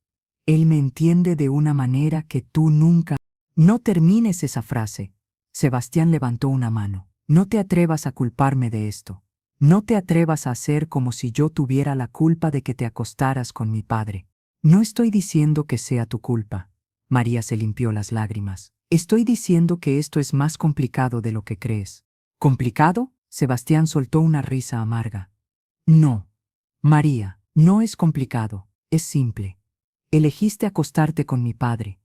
A: Él me entiende de una manera que tú nunca. No termines esa frase. Sebastián levantó una mano. No te atrevas a culparme de esto. No te atrevas a hacer como si yo tuviera la culpa de que te acostaras con mi padre. No estoy diciendo que sea tu culpa. María se limpió las lágrimas. Estoy diciendo que esto es más complicado de lo que crees. ¿Complicado? Sebastián soltó una risa amarga. No, María, no es complicado, es simple. Elegiste acostarte con mi padre.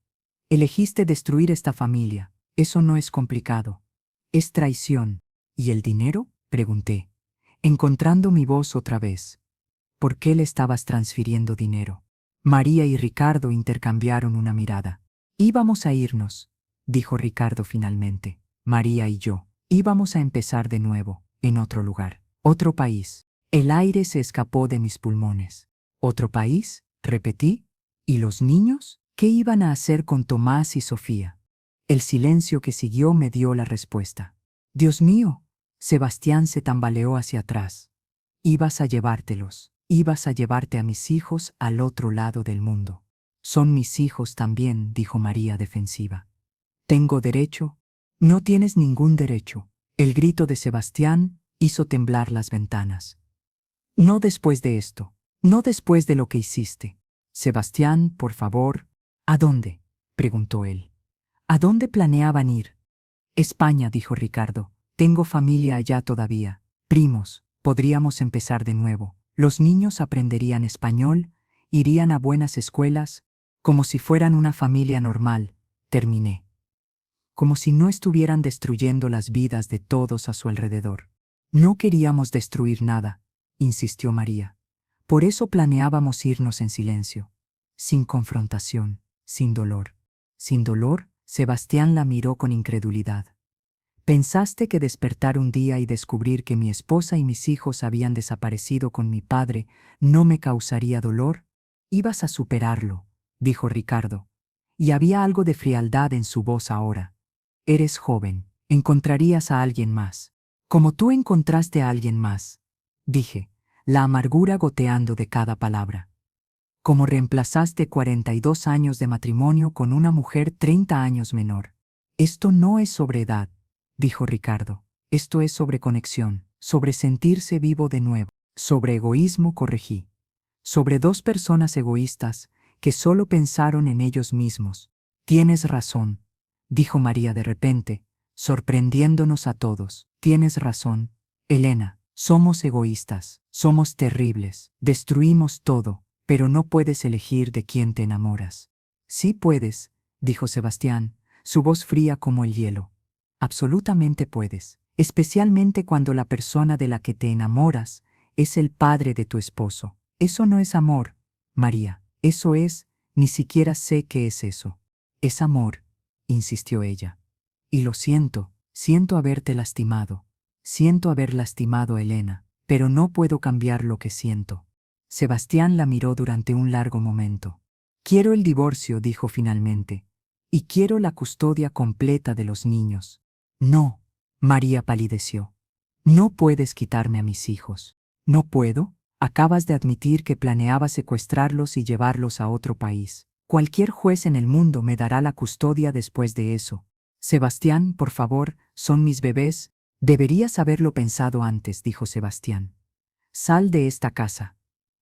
A: Elegiste destruir esta familia. Eso no es complicado. Es traición. ¿Y el dinero? Pregunté, encontrando mi voz otra vez. ¿Por qué le estabas transfiriendo dinero? María y Ricardo intercambiaron una mirada. Íbamos a irnos, dijo Ricardo finalmente. María y yo íbamos a empezar de nuevo, en otro lugar, otro país. El aire se escapó de mis pulmones. ¿Otro país? Repetí. ¿Y los niños? ¿Qué iban a hacer con Tomás y Sofía? El silencio que siguió me dio la respuesta. Dios mío, Sebastián se tambaleó hacia atrás. Ibas a llevártelos. Ibas a llevarte a mis hijos al otro lado del mundo. Son mis hijos también, dijo María defensiva. ¿Tengo derecho? No tienes ningún derecho. El grito de Sebastián hizo temblar las ventanas. No después de esto. No después de lo que hiciste. Sebastián, por favor. ¿A dónde? Preguntó él. ¿A dónde planeaban ir? España, dijo Ricardo. Tengo familia allá todavía. Primos, podríamos empezar de nuevo. Los niños aprenderían español, irían a buenas escuelas, como si fueran una familia normal, terminé. Como si no estuvieran destruyendo las vidas de todos a su alrededor. No queríamos destruir nada, insistió María. Por eso planeábamos irnos en silencio, sin confrontación, sin dolor. ¿Sin dolor? Sebastián la miró con incredulidad. ¿Pensaste que despertar un día y descubrir que mi esposa y mis hijos habían desaparecido con mi padre no me causaría dolor? Ibas a superarlo, dijo Ricardo. Y había algo de frialdad en su voz ahora. Eres joven, encontrarías a alguien más. Como tú encontraste a alguien más, dije, la amargura goteando de cada palabra. Como reemplazaste 42 años de matrimonio con una mujer 30 años menor. Esto no es sobre edad, dijo Ricardo. Esto es sobre conexión, sobre sentirse vivo de nuevo, sobre egoísmo, corregí. Sobre dos personas egoístas que solo pensaron en ellos mismos. Tienes razón, dijo María de repente, sorprendiéndonos a todos. Tienes razón, Elena, somos egoístas, somos terribles, destruimos todo, pero no puedes elegir de quién te enamoras. Sí puedes, dijo Sebastián, su voz fría como el hielo. Absolutamente puedes, especialmente cuando la persona de la que te enamoras es el padre de tu esposo. Eso no es amor, María, eso es, ni siquiera sé qué es eso. Es amor, insistió ella. Y lo siento, siento haberte lastimado. Siento haber lastimado a Elena, pero no puedo cambiar lo que siento. Sebastián la miró durante un largo momento. Quiero el divorcio, dijo finalmente, y quiero la custodia completa de los niños. No, María palideció. No puedes quitarme a mis hijos. ¿No puedo? Acabas de admitir que planeabas secuestrarlos y llevarlos a otro país. Cualquier juez en el mundo me dará la custodia después de eso. Sebastián, por favor, son mis bebés. Deberías haberlo pensado antes, dijo Sebastián. Sal de esta casa.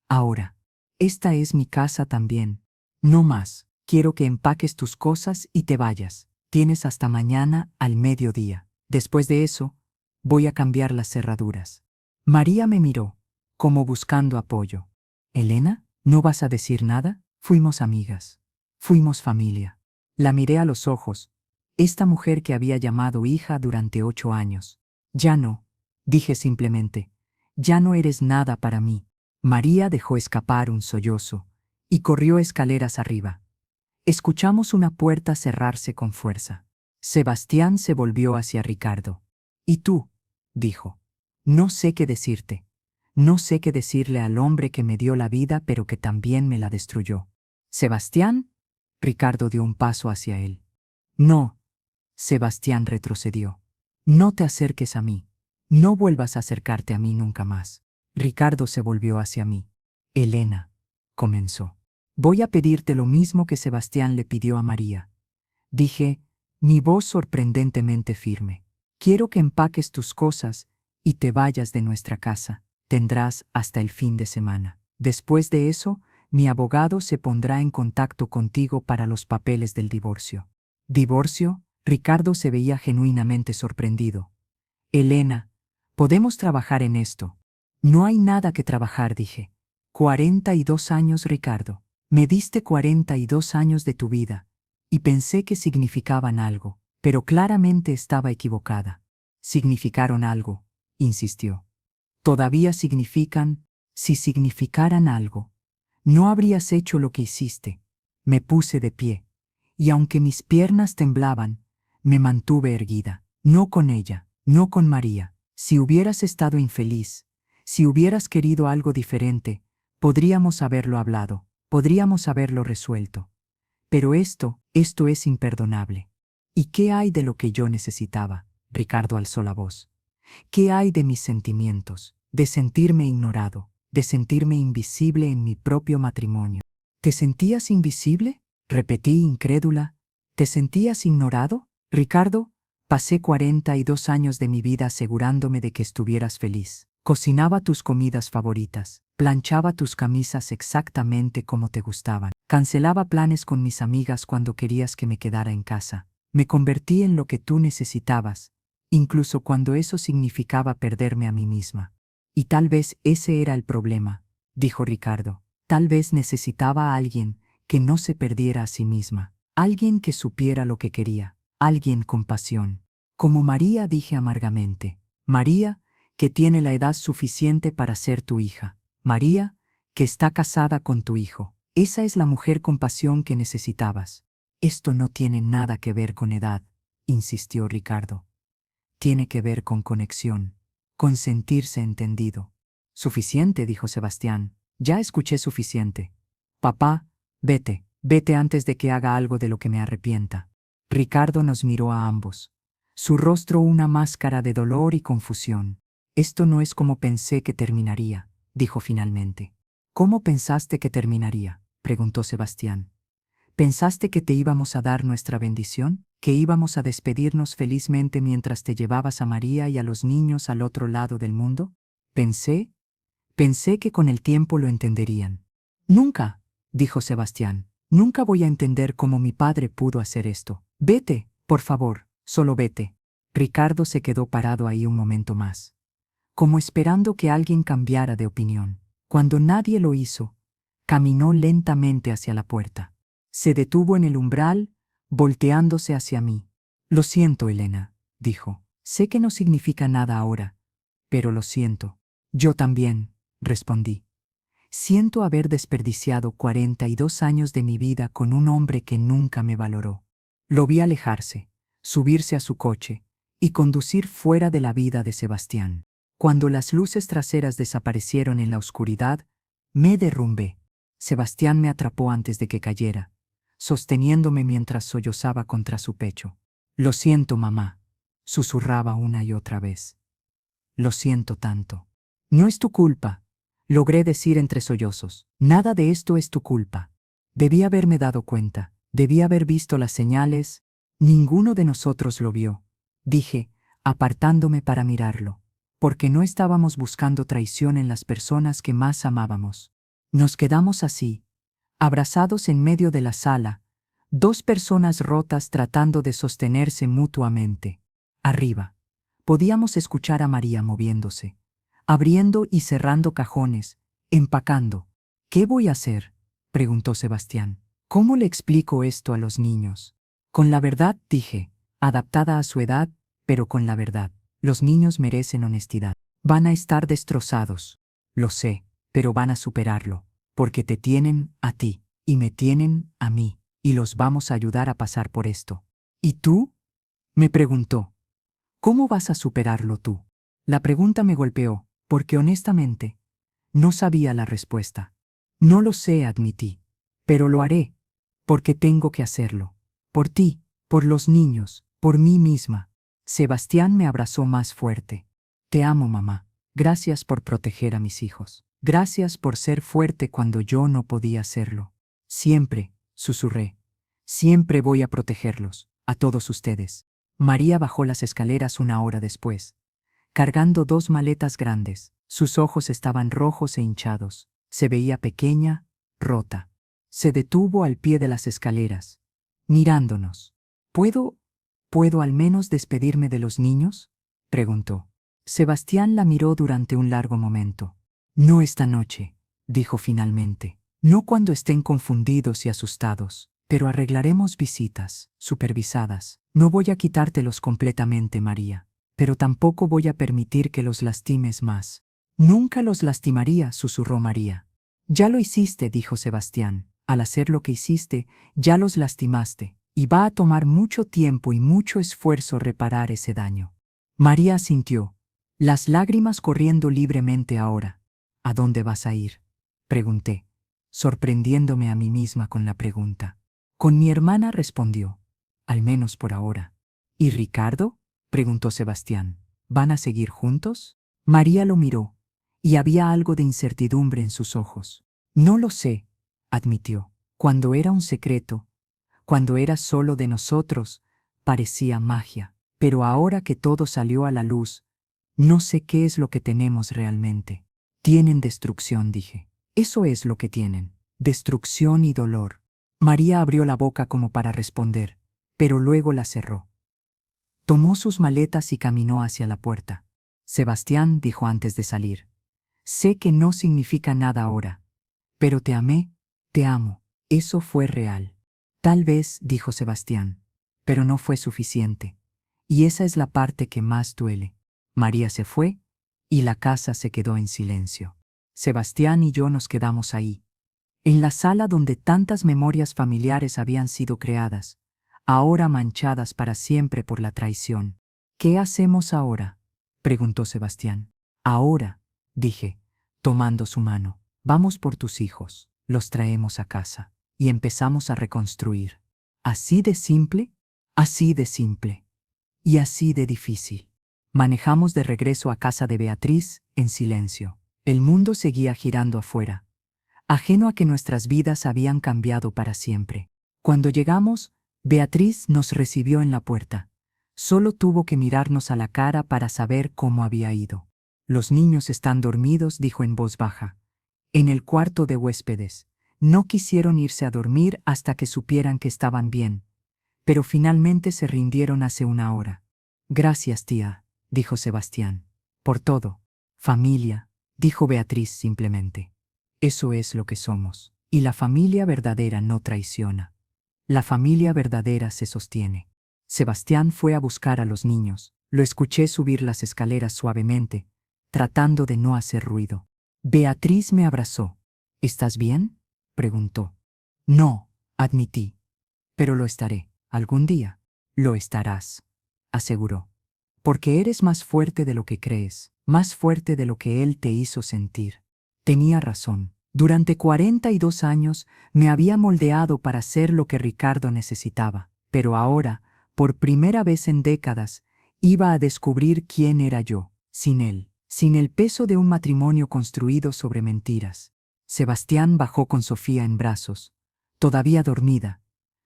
A: Ahora. Esta es mi casa también. No más. Quiero que empaques tus cosas y te vayas. Tienes hasta mañana al mediodía. Después de eso, voy a cambiar las cerraduras. María me miró, como buscando apoyo. ¿Elena? ¿No vas a decir nada? Fuimos amigas. Fuimos familia. La miré a los ojos. Esta mujer que había llamado hija durante 8 años. Ya no, dije simplemente. Ya no eres nada para mí. María dejó escapar un sollozo y corrió escaleras arriba. Escuchamos una puerta cerrarse con fuerza. Sebastián se volvió hacia Ricardo. ¿Y tú? Dijo. No sé qué decirte. No sé qué decirle al hombre que me dio la vida pero que también me la destruyó. ¿Sebastián? Ricardo dio un paso hacia él. No. Sebastián retrocedió. No te acerques a mí. No vuelvas a acercarte a mí nunca más. Ricardo se volvió hacia mí. Elena, comenzó. Voy a pedirte lo mismo que Sebastián le pidió a María. Dije, mi voz sorprendentemente firme. Quiero que empaques tus cosas y te vayas de nuestra casa. Tendrás hasta el fin de semana. Después de eso, mi abogado se pondrá en contacto contigo para los papeles del divorcio. ¿Divorcio? Ricardo se veía genuinamente sorprendido. Elena, podemos trabajar en esto. No hay nada que trabajar, dije. 42 años, Ricardo. Me diste 42 años de tu vida, y pensé que significaban algo, pero claramente estaba equivocada. Significaron algo, insistió. Todavía significan, si significaran algo. No habrías hecho lo que hiciste. Me puse de pie, y aunque mis piernas temblaban, me mantuve erguida. No con ella, no con María. Si hubieras estado infeliz, si hubieras querido algo diferente, podríamos haberlo hablado, podríamos haberlo resuelto. Pero esto es imperdonable. ¿Y qué hay de lo que yo necesitaba? Ricardo alzó la voz. ¿Qué hay de mis sentimientos, de sentirme ignorado, de sentirme invisible en mi propio matrimonio? ¿Te sentías invisible? Repetí incrédula. ¿Te sentías ignorado? Ricardo, pasé 42 años de mi vida asegurándome de que estuvieras feliz. Cocinaba tus comidas favoritas, planchaba tus camisas exactamente como te gustaban, cancelaba planes con mis amigas cuando querías que me quedara en casa. Me convertí en lo que tú necesitabas, incluso cuando eso significaba perderme a mí misma. Y tal vez ese era el problema, dijo Ricardo. Tal vez necesitaba a alguien que no se perdiera a sí misma, alguien que supiera lo que quería, alguien con pasión. Como María, dije amargamente. María, que tiene la edad suficiente para ser tu hija. María, que está casada con tu hijo. Esa es la mujer con pasión que necesitabas. Esto no tiene nada que ver con edad, insistió Ricardo. Tiene que ver con conexión, con sentirse entendido. Suficiente, dijo Sebastián. Ya escuché suficiente. Papá, vete, vete antes de que haga algo de lo que me arrepienta. Ricardo nos miró a ambos. Su rostro una máscara de dolor y confusión. Esto no es como pensé que terminaría, dijo finalmente. ¿Cómo pensaste que terminaría?, preguntó Sebastián. ¿Pensaste que te íbamos a dar nuestra bendición? ¿Que íbamos a despedirnos felizmente mientras te llevabas a María y a los niños al otro lado del mundo? Pensé que con el tiempo lo entenderían. Nunca, dijo Sebastián, nunca voy a entender cómo mi padre pudo hacer esto. Vete, por favor, solo vete. Ricardo se quedó parado ahí un momento más, como esperando que alguien cambiara de opinión. Cuando nadie lo hizo, caminó lentamente hacia la puerta. Se detuvo en el umbral, volteándose hacia mí. Lo siento, Elena, dijo. Sé que no significa nada ahora, pero lo siento. Yo también, respondí. Siento haber desperdiciado 42 años de mi vida con un hombre que nunca me valoró. Lo vi alejarse, subirse a su coche y conducir fuera de la vida de Sebastián. Cuando las luces traseras desaparecieron en la oscuridad, me derrumbé. Sebastián me atrapó antes de que cayera, sosteniéndome mientras sollozaba contra su pecho. Lo siento, mamá, susurraba una y otra vez. Lo siento tanto. No es tu culpa, logré decir entre sollozos. Nada de esto es tu culpa. Debí haberme dado cuenta, debí haber visto las señales. Ninguno de nosotros lo vio, dije, apartándome para mirarlo, porque no estábamos buscando traición en las personas que más amábamos. Nos quedamos así, abrazados en medio de la sala, dos personas rotas tratando de sostenerse mutuamente. Arriba, podíamos escuchar a María moviéndose, abriendo y cerrando cajones, empacando. ¿Qué voy a hacer?, preguntó Sebastián. ¿Cómo le explico esto a los niños? Con la verdad, dije, adaptada a su edad, pero con la verdad. Los niños merecen honestidad. Van a estar destrozados, lo sé, pero van a superarlo, porque te tienen a ti, y me tienen a mí, y los vamos a ayudar a pasar por esto. ¿Y tú? Me preguntó. ¿Cómo vas a superarlo tú? La pregunta me golpeó, porque honestamente, no sabía la respuesta. No lo sé, admití, pero lo haré, porque tengo que hacerlo. Por ti, por los niños, por mí misma. Sebastián me abrazó más fuerte. Te amo, mamá. Gracias por proteger a mis hijos. Gracias por ser fuerte cuando yo no podía serlo. Siempre, susurré. Siempre voy a protegerlos, a todos ustedes. María bajó las escaleras una hora después, cargando 2 maletas grandes. Sus ojos estaban rojos e hinchados. Se veía pequeña, rota. Se detuvo al pie de las escaleras, mirándonos. ¿Puedo al menos despedirme de los niños?, preguntó. Sebastián la miró durante un largo momento. No esta noche, dijo finalmente. No cuando estén confundidos y asustados, pero arreglaremos visitas, supervisadas. No voy a quitártelos completamente, María, pero tampoco voy a permitir que los lastimes más. Nunca los lastimaría, susurró María. Ya lo hiciste, dijo Sebastián. Al hacer lo que hiciste, ya los lastimaste, y va a tomar mucho tiempo y mucho esfuerzo reparar ese daño. María asintió, las lágrimas corriendo libremente ahora. ¿A dónde vas a ir?, pregunté, sorprendiéndome a mí misma con la pregunta. Con mi hermana, respondió, al menos por ahora. ¿Y Ricardo?, preguntó Sebastián. ¿Van a seguir juntos? María lo miró, y había algo de incertidumbre en sus ojos. No lo sé, admitió. Cuando era un secreto, cuando era solo de nosotros, parecía magia. Pero ahora que todo salió a la luz, no sé qué es lo que tenemos realmente. Tienen destrucción, dije. Eso es lo que tienen. Destrucción y dolor. María abrió la boca como para responder, pero luego la cerró. Tomó sus maletas y caminó hacia la puerta. Sebastián, dijo antes de salir, sé que no significa nada ahora, pero te amé, te amo. Eso fue real. Tal vez, dijo Sebastián, pero no fue suficiente. Y esa es la parte que más duele. María se fue y la casa se quedó en silencio. Sebastián y yo nos quedamos ahí, en la sala donde tantas memorias familiares habían sido creadas, ahora manchadas para siempre por la traición. ¿Qué hacemos ahora?, preguntó Sebastián. Ahora, dije, tomando su mano, vamos por tus hijos, los traemos a casa y empezamos a reconstruir. ¿Así de simple? Así de simple. Y así de difícil. Manejamos de regreso a casa de Beatriz, en silencio. El mundo seguía girando afuera, ajeno a que nuestras vidas habían cambiado para siempre. Cuando llegamos, Beatriz nos recibió en la puerta. Solo tuvo que mirarnos a la cara para saber cómo había ido. Los niños están dormidos, dijo en voz baja, en el cuarto de huéspedes. No quisieron irse a dormir hasta que supieran que estaban bien, pero finalmente se rindieron hace una hora. Gracias, tía, dijo Sebastián. Por todo. Familia, dijo Beatriz simplemente. Eso es lo que somos. Y la familia verdadera no traiciona. La familia verdadera se sostiene. Sebastián fue a buscar a los niños. Lo escuché subir las escaleras suavemente, tratando de no hacer ruido. Beatriz me abrazó. ¿Estás bien?, preguntó. No, admití. Pero lo estaré. Algún día. Lo estarás, aseguró. Porque eres más fuerte de lo que crees, más fuerte de lo que él te hizo sentir. Tenía razón. Durante 42 años me había moldeado para ser lo que Ricardo necesitaba, pero ahora, por primera vez en décadas, iba a descubrir quién era yo, sin él, sin el peso de un matrimonio construido sobre mentiras. Sebastián bajó con Sofía en brazos, todavía dormida,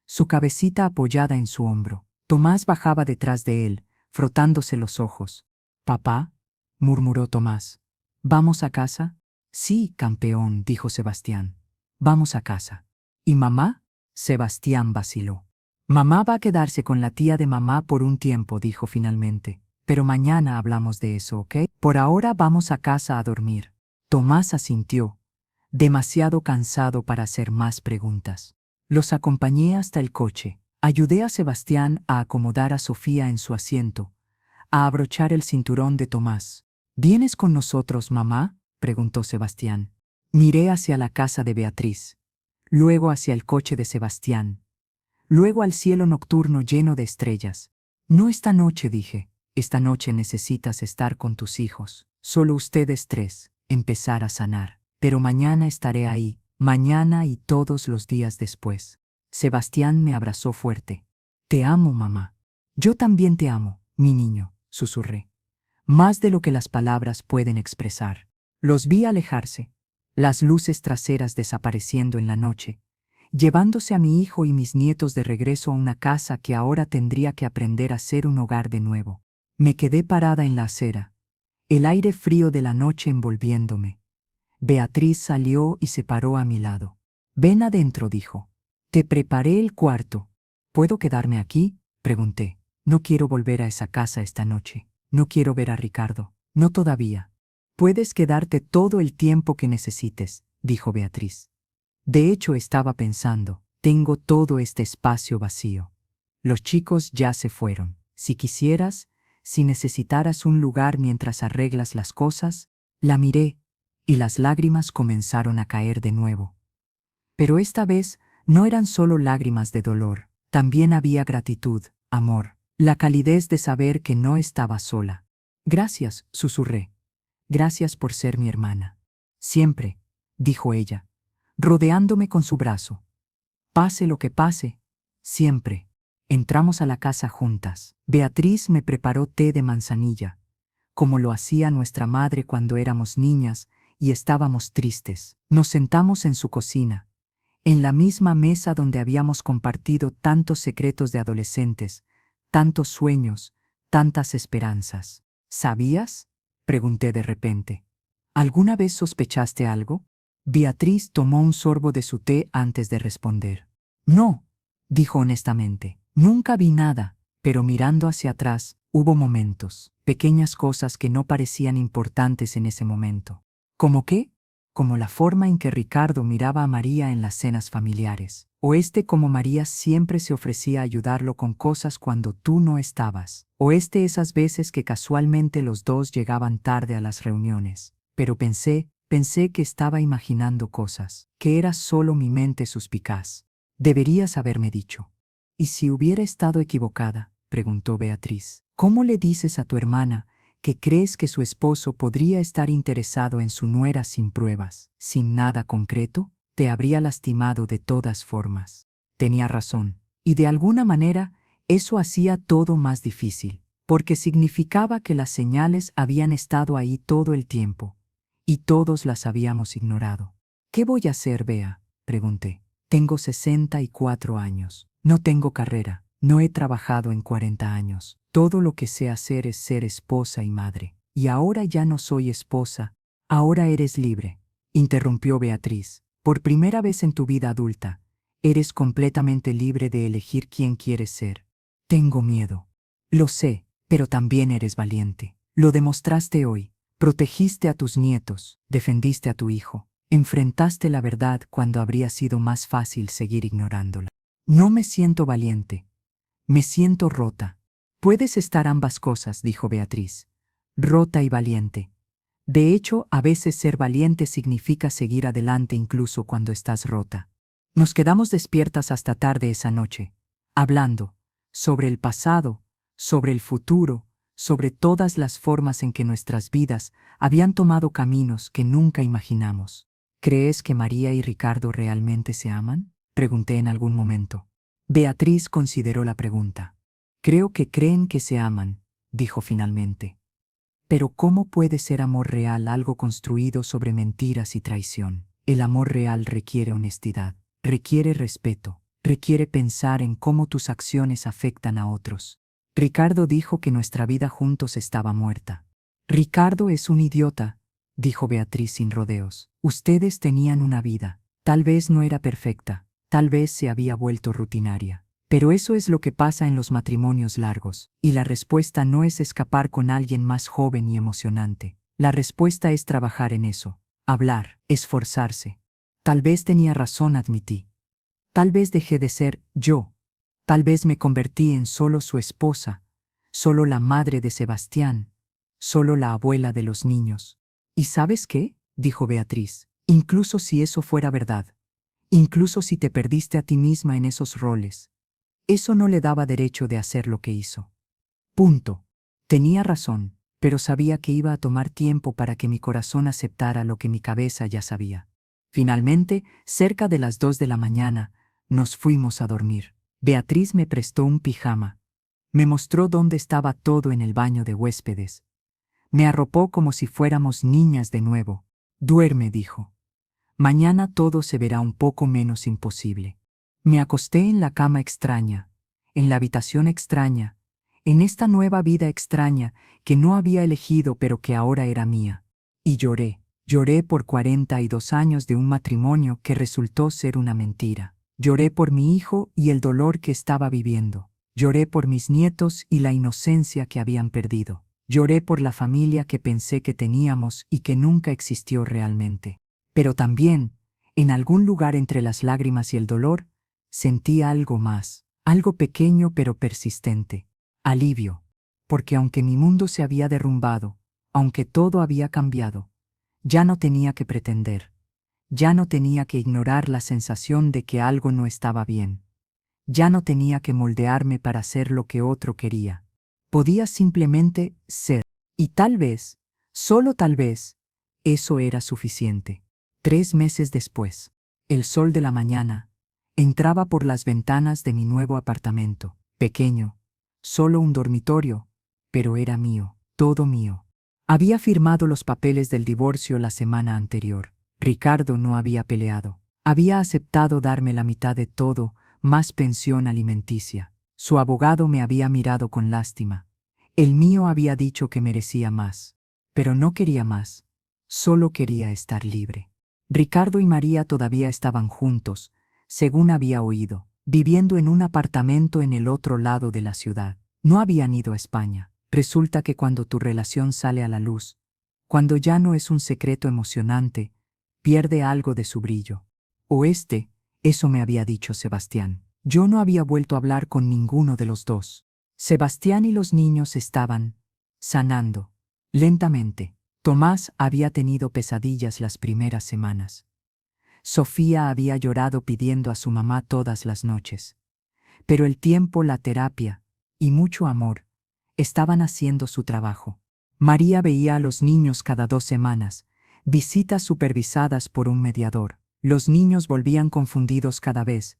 A: su cabecita apoyada en su hombro. Tomás bajaba detrás de él, frotándose los ojos. «Papá», murmuró Tomás, «¿vamos a casa?» «Sí, campeón», dijo Sebastián. «Vamos a casa». «¿Y mamá?», Sebastián vaciló. «Mamá va a quedarse con la tía de mamá por un tiempo», dijo finalmente. «Pero mañana hablamos de eso, ¿ok? Por ahora vamos a casa a dormir». Tomás asintió, demasiado cansado para hacer más preguntas. Los acompañé hasta el coche. Ayudé a Sebastián a acomodar a Sofía en su asiento, a abrochar el cinturón de Tomás. «¿Vienes con nosotros, mamá?», preguntó Sebastián. Miré hacia la casa de Beatriz, luego hacia el coche de Sebastián, luego al cielo nocturno lleno de estrellas. No esta noche, dije. Esta noche necesitas estar con tus hijos. Solo ustedes tres. Empezar a sanar. Pero mañana estaré ahí. Mañana y todos los días después. Sebastián me abrazó fuerte. Te amo, mamá. Yo también te amo, mi niño, susurré. Más de lo que las palabras pueden expresar. Los vi alejarse, las luces traseras desapareciendo en la noche, llevándose a mi hijo y mis nietos de regreso a una casa que ahora tendría que aprender a ser un hogar de nuevo. Me quedé parada en la acera, el aire frío de la noche envolviéndome. Beatriz salió y se paró a mi lado. Ven adentro, dijo. Te preparé el cuarto. ¿Puedo quedarme aquí? Pregunté. No quiero volver a esa casa esta noche. No quiero ver a Ricardo. No todavía. Puedes quedarte todo el tiempo que necesites, dijo Beatriz. De hecho, estaba pensando, tengo todo este espacio vacío. Los chicos ya se fueron. Si quisieras, si necesitaras un lugar mientras arreglas las cosas, la miré, y las lágrimas comenzaron a caer de nuevo. Pero esta vez no eran solo lágrimas de dolor, también había gratitud, amor, la calidez de saber que no estaba sola. Gracias, susurré. Gracias por ser mi hermana. Siempre, dijo ella, rodeándome con su brazo. Pase lo que pase, siempre. Entramos a la casa juntas. Beatriz me preparó té de manzanilla, como lo hacía nuestra madre cuando éramos niñas y estábamos tristes. Nos sentamos en su cocina, en la misma mesa donde habíamos compartido tantos secretos de adolescentes, tantos sueños, tantas esperanzas. ¿Sabías?, pregunté de repente. ¿Alguna vez sospechaste algo? Beatriz tomó un sorbo de su té antes de responder. No, dijo honestamente. Nunca vi nada, pero mirando hacia atrás, hubo momentos, pequeñas cosas que no parecían importantes en ese momento. ¿Cómo qué? Como la forma en que Ricardo miraba a María en las cenas familiares, o como María siempre se ofrecía a ayudarlo con cosas cuando tú no estabas, o esas veces que casualmente los dos llegaban tarde a las reuniones. Pero pensé que estaba imaginando cosas, que era solo mi mente suspicaz. Deberías haberme dicho. ¿Y si hubiera estado equivocada?, preguntó Beatriz. ¿Cómo le dices a tu hermana que crees que su esposo podría estar interesado en su nuera sin pruebas, sin nada concreto? Te habría lastimado de todas formas. Tenía razón, y de alguna manera eso hacía todo más difícil, porque significaba que las señales habían estado ahí todo el tiempo, y todos las habíamos ignorado. ¿Qué voy a hacer, Bea?, pregunté. Tengo 64 años, no tengo carrera, no he trabajado en 40 años. Todo lo que sé hacer es ser esposa y madre. Y ahora ya no soy esposa, ahora eres libre, interrumpió Beatriz. Por primera vez en tu vida adulta, eres completamente libre de elegir quién quieres ser. Tengo miedo. Lo sé, pero también eres valiente. Lo demostraste hoy. Protegiste a tus nietos, defendiste a tu hijo, enfrentaste la verdad cuando habría sido más fácil seguir ignorándola. No me siento valiente, me siento rota. Puedes estar ambas cosas, dijo Beatriz. Rota y valiente. De hecho, a veces ser valiente significa seguir adelante incluso cuando estás rota. Nos quedamos despiertas hasta tarde esa noche, hablando sobre el pasado, sobre el futuro, sobre todas las formas en que nuestras vidas habían tomado caminos que nunca imaginamos. ¿Crees que María y Ricardo realmente se aman?, pregunté en algún momento. Beatriz consideró la pregunta. Creo que creen que se aman, dijo finalmente. Pero ¿cómo puede ser amor real algo construido sobre mentiras y traición? El amor real requiere honestidad, requiere respeto, requiere pensar en cómo tus acciones afectan a otros. Ricardo dijo que nuestra vida juntos estaba muerta. Ricardo es un idiota, dijo Beatriz sin rodeos. Ustedes tenían una vida. Tal vez no era perfecta, tal vez se había vuelto rutinaria. Pero eso es lo que pasa en los matrimonios largos, y la respuesta no es escapar con alguien más joven y emocionante. La respuesta es trabajar en eso, hablar, esforzarse. Tal vez tenía razón, admití. Tal vez dejé de ser yo. Tal vez me convertí en solo su esposa, solo la madre de Sebastián, solo la abuela de los niños. ¿Y sabes qué?, dijo Beatriz. Incluso si eso fuera verdad, incluso si te perdiste a ti misma en esos roles, eso no le daba derecho de hacer lo que hizo. Punto. Tenía razón, pero sabía que iba a tomar tiempo para que mi corazón aceptara lo que mi cabeza ya sabía. Finalmente, cerca de las 2 de la mañana, nos fuimos a dormir. Beatriz me prestó un pijama. Me mostró dónde estaba todo en el baño de huéspedes. Me arropó como si fuéramos niñas de nuevo. Duerme, dijo. Mañana todo se verá un poco menos imposible. Me acosté en la cama extraña, en la habitación extraña, en esta nueva vida extraña que no había elegido pero que ahora era mía. Y lloré. Lloré por 42 años de un matrimonio que resultó ser una mentira. Lloré por mi hijo y el dolor que estaba viviendo. Lloré por mis nietos y la inocencia que habían perdido. Lloré por la familia que pensé que teníamos y que nunca existió realmente. Pero también, en algún lugar entre las lágrimas y el dolor, sentí algo más, algo pequeño pero persistente. Alivio, porque aunque mi mundo se había derrumbado, aunque todo había cambiado, ya no tenía que pretender, ya no tenía que ignorar la sensación de que algo no estaba bien, ya no tenía que moldearme para ser lo que otro quería. Podía simplemente ser, y tal vez, solo tal vez, eso era suficiente. 3 meses después, el sol de la mañana entraba por las ventanas de mi nuevo apartamento, pequeño, solo un dormitorio, pero era mío, todo mío. Había firmado los papeles del divorcio la semana anterior. Ricardo no había peleado. Había aceptado darme la mitad de todo, más pensión alimenticia. Su abogado me había mirado con lástima. El mío había dicho que merecía más. Pero no quería más. Solo quería estar libre. Ricardo y María todavía estaban juntos, según había oído, viviendo en un apartamento en el otro lado de la ciudad. No habían ido a España. Resulta que cuando tu relación sale a la luz, cuando ya no es un secreto emocionante, pierde algo de su brillo. Eso me había dicho Sebastián. Yo no había vuelto a hablar con ninguno de los dos. Sebastián y los niños estaban sanando, lentamente. Tomás había tenido pesadillas las primeras semanas. Sofía había llorado pidiendo a su mamá todas las noches. Pero el tiempo, la terapia y mucho amor estaban haciendo su trabajo. María veía a los niños cada 2 semanas, visitas supervisadas por un mediador. Los niños volvían confundidos cada vez,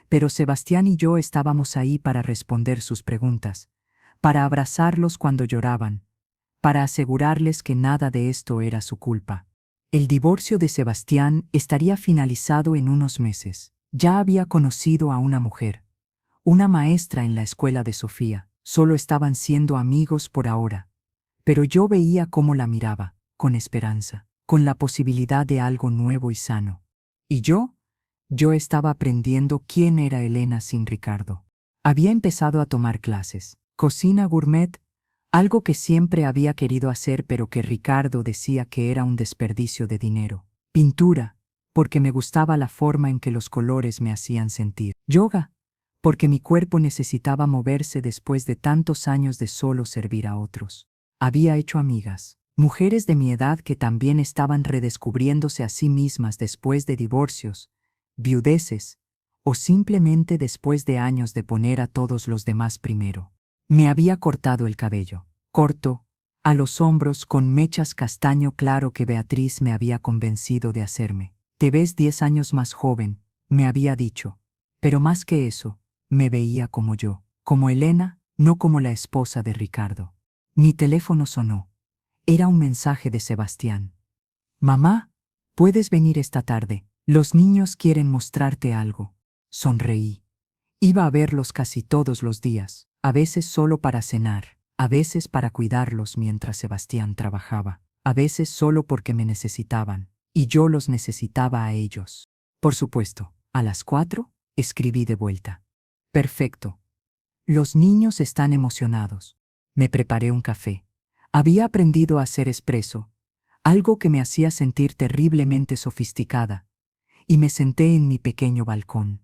A: pero Sebastián y yo estábamos ahí para responder sus preguntas, para abrazarlos cuando lloraban, para asegurarles que nada de esto era su culpa. El divorcio de Sebastián estaría finalizado en unos meses. Ya había conocido a una mujer, una maestra en la escuela de Sofía. Solo estaban siendo amigos por ahora. Pero yo veía cómo la miraba, con esperanza, con la posibilidad de algo nuevo y sano. ¿Y yo estaba aprendiendo quién era Elena sin Ricardo. Había empezado a tomar clases, cocina gourmet, algo que siempre había querido hacer pero que Ricardo decía que era un desperdicio de dinero. Pintura, porque me gustaba la forma en que los colores me hacían sentir. Yoga, porque mi cuerpo necesitaba moverse después de tantos años de solo servir a otros. Había hecho amigas, mujeres de mi edad que también estaban redescubriéndose a sí mismas después de divorcios, viudeces, o simplemente después de años de poner a todos los demás primero. Me había cortado el cabello, corto, a los hombros con mechas castaño claro que Beatriz me había convencido de hacerme. Te ves 10 años más joven, me había dicho. Pero más que eso, me veía como yo, como Elena, no como la esposa de Ricardo. Mi teléfono sonó. Era un mensaje de Sebastián. Mamá, ¿puedes venir esta tarde? Los niños quieren mostrarte algo. Sonreí. Iba a verlos casi todos los días, a veces solo para cenar, a veces para cuidarlos mientras Sebastián trabajaba, a veces solo porque me necesitaban, y yo los necesitaba a ellos. Por supuesto, a las 4, escribí de vuelta. Perfecto. Los niños están emocionados. Me preparé un café. Había aprendido a hacer espresso, algo que me hacía sentir terriblemente sofisticada, y me senté en mi pequeño balcón.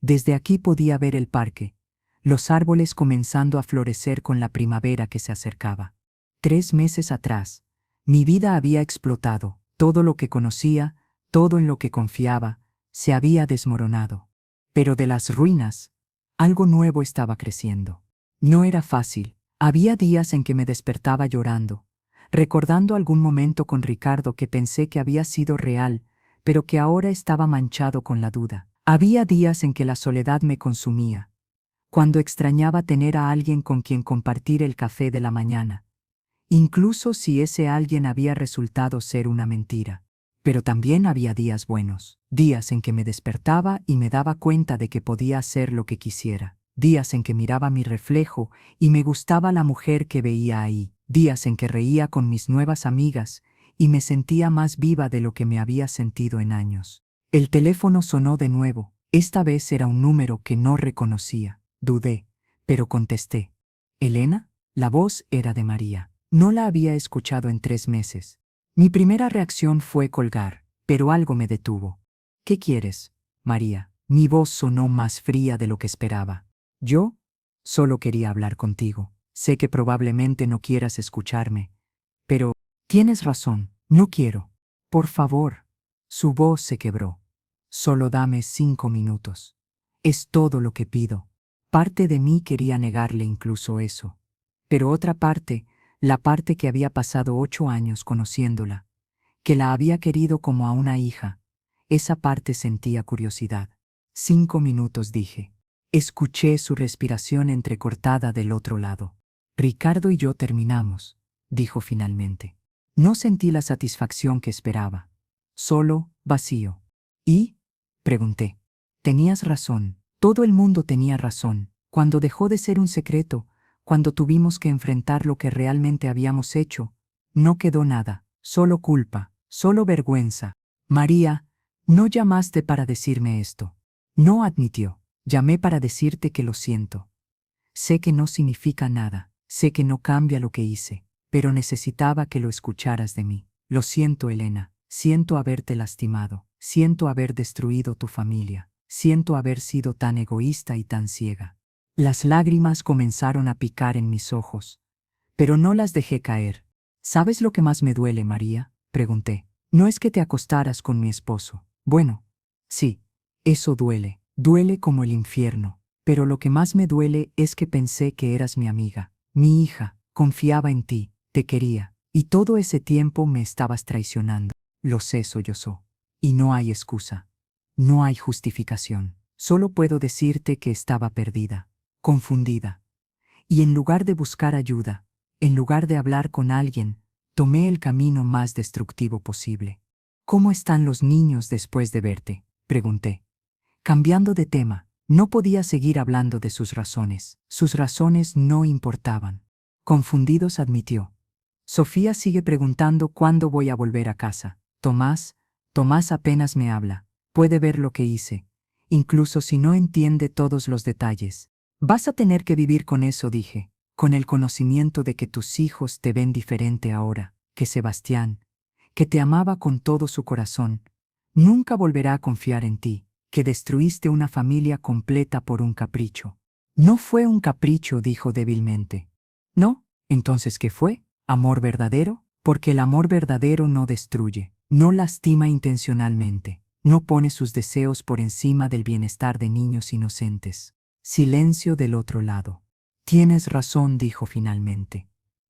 A: Desde aquí podía ver el parque, los árboles comenzando a florecer con la primavera que se acercaba. 3 meses atrás, mi vida había explotado, todo lo que conocía, todo en lo que confiaba, se había desmoronado. Pero de las ruinas, algo nuevo estaba creciendo. No era fácil, Había días en que me despertaba llorando, recordando algún momento con Ricardo que pensé que había sido real, pero que ahora estaba manchado con la duda. Había días en que la soledad me consumía, cuando extrañaba tener a alguien con quien compartir el café de la mañana, incluso si ese alguien había resultado ser una mentira. Pero también había días buenos, días en que me despertaba y me daba cuenta de que podía hacer lo que quisiera, días en que miraba mi reflejo y me gustaba la mujer que veía ahí, días en que reía con mis nuevas amigas y me sentía más viva de lo que me había sentido en años. El teléfono sonó de nuevo. Esta vez era un número que no reconocía. Dudé, pero contesté. ¿Elena? La voz era de María. No la había escuchado en 3 meses. Mi primera reacción fue colgar, pero algo me detuvo. ¿Qué quieres, María? Mi voz sonó más fría de lo que esperaba. Yo solo quería hablar contigo. Sé que probablemente no quieras escucharme, pero tienes razón, no quiero. Por favor. Su voz se quebró. Solo dame 5 minutos. Es todo lo que pido. Parte de mí quería negarle incluso eso. Pero otra parte, la parte que había pasado 8 años conociéndola, que la había querido como a una hija, esa parte sentía curiosidad. 5 minutos dije. Escuché su respiración entrecortada del otro lado. Ricardo y yo terminamos, dijo finalmente. No sentí la satisfacción que esperaba. Solo vacío. ¿Y? Pregunté. Tenías razón. Todo el mundo tenía razón. Cuando dejó de ser un secreto, cuando tuvimos que enfrentar lo que realmente habíamos hecho, no quedó nada, solo culpa, solo vergüenza. María, no llamaste para decirme esto. No admitió. Llamé para decirte que lo siento. Sé que no significa nada, sé que no cambia lo que hice, pero necesitaba que lo escucharas de mí. Lo siento, Elena, siento haberte lastimado, siento haber destruido tu familia, siento haber sido tan egoísta y tan ciega. Las lágrimas comenzaron a picar en mis ojos, pero no las dejé caer. ¿Sabes lo que más me duele, María? Pregunté. No es que te acostaras con mi esposo. Bueno, sí, eso duele, duele como el infierno. Pero lo que más me duele es que pensé que eras mi amiga, mi hija, confiaba en ti, te quería, y todo ese tiempo me estabas traicionando. Lo sé, sollozó. Y no hay excusa. No hay justificación. Solo puedo decirte que estaba perdida, confundida. Y en lugar de buscar ayuda, en lugar de hablar con alguien, tomé el camino más destructivo posible. ¿Cómo están los niños después de verte?, pregunté. Cambiando de tema, no podía seguir hablando de sus razones. Sus razones no importaban. Confundidos admitió. Sofía sigue preguntando cuándo voy a volver a casa. Tomás apenas me habla. Puede ver lo que hice, incluso si no entiende todos los detalles. Vas a tener que vivir con eso, dije, con el conocimiento de que tus hijos te ven diferente ahora, que Sebastián, que te amaba con todo su corazón, nunca volverá a confiar en ti, que destruiste una familia completa por un capricho. No fue un capricho, dijo débilmente. ¿No? Entonces, ¿qué fue? ¿Amor verdadero? Porque el amor verdadero no destruye, no lastima intencionalmente, no pone sus deseos por encima del bienestar de niños inocentes. Silencio del otro lado. Tienes razón, dijo finalmente.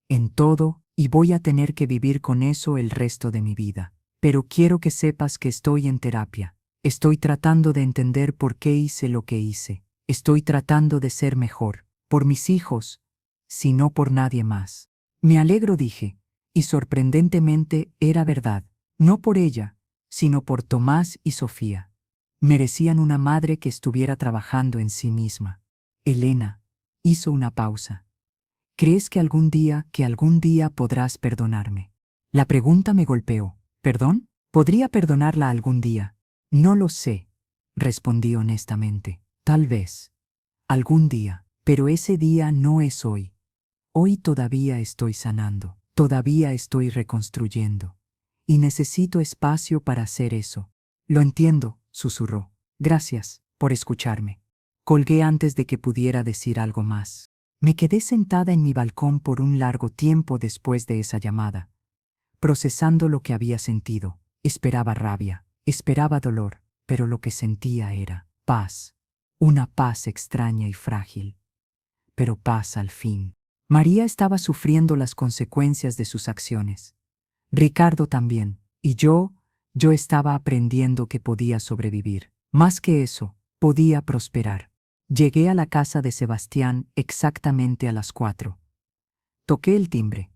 A: En todo, y voy a tener que vivir con eso el resto de mi vida. Pero quiero que sepas que estoy en terapia. Estoy tratando de entender por qué hice lo que hice. Estoy tratando de ser mejor, por mis hijos, si no por nadie más. Me alegro, dije, y sorprendentemente era verdad, no por ella, sino por Tomás y Sofía. Merecían una madre que estuviera trabajando en sí misma. Elena hizo una pausa. ¿Crees que algún día podrás perdonarme? La pregunta me golpeó. ¿Perdón? ¿Podría perdonarla algún día? No lo sé, respondí honestamente. Tal vez. Algún día. Pero ese día no es hoy. Hoy todavía estoy sanando. Todavía estoy reconstruyendo. Y necesito espacio para hacer eso. Lo entiendo, susurró. Gracias por escucharme. Colgué antes de que pudiera decir algo más. Me quedé sentada en mi balcón por un largo tiempo después de esa llamada, procesando lo que había sentido. Esperaba rabia, esperaba dolor, pero lo que sentía era paz. Una paz extraña y frágil, pero paz al fin. María estaba sufriendo las consecuencias de sus acciones. Ricardo también. Y yo estaba aprendiendo que podía sobrevivir. Más que eso, podía prosperar. Llegué a la casa de Sebastián exactamente a las 4. Toqué el timbre.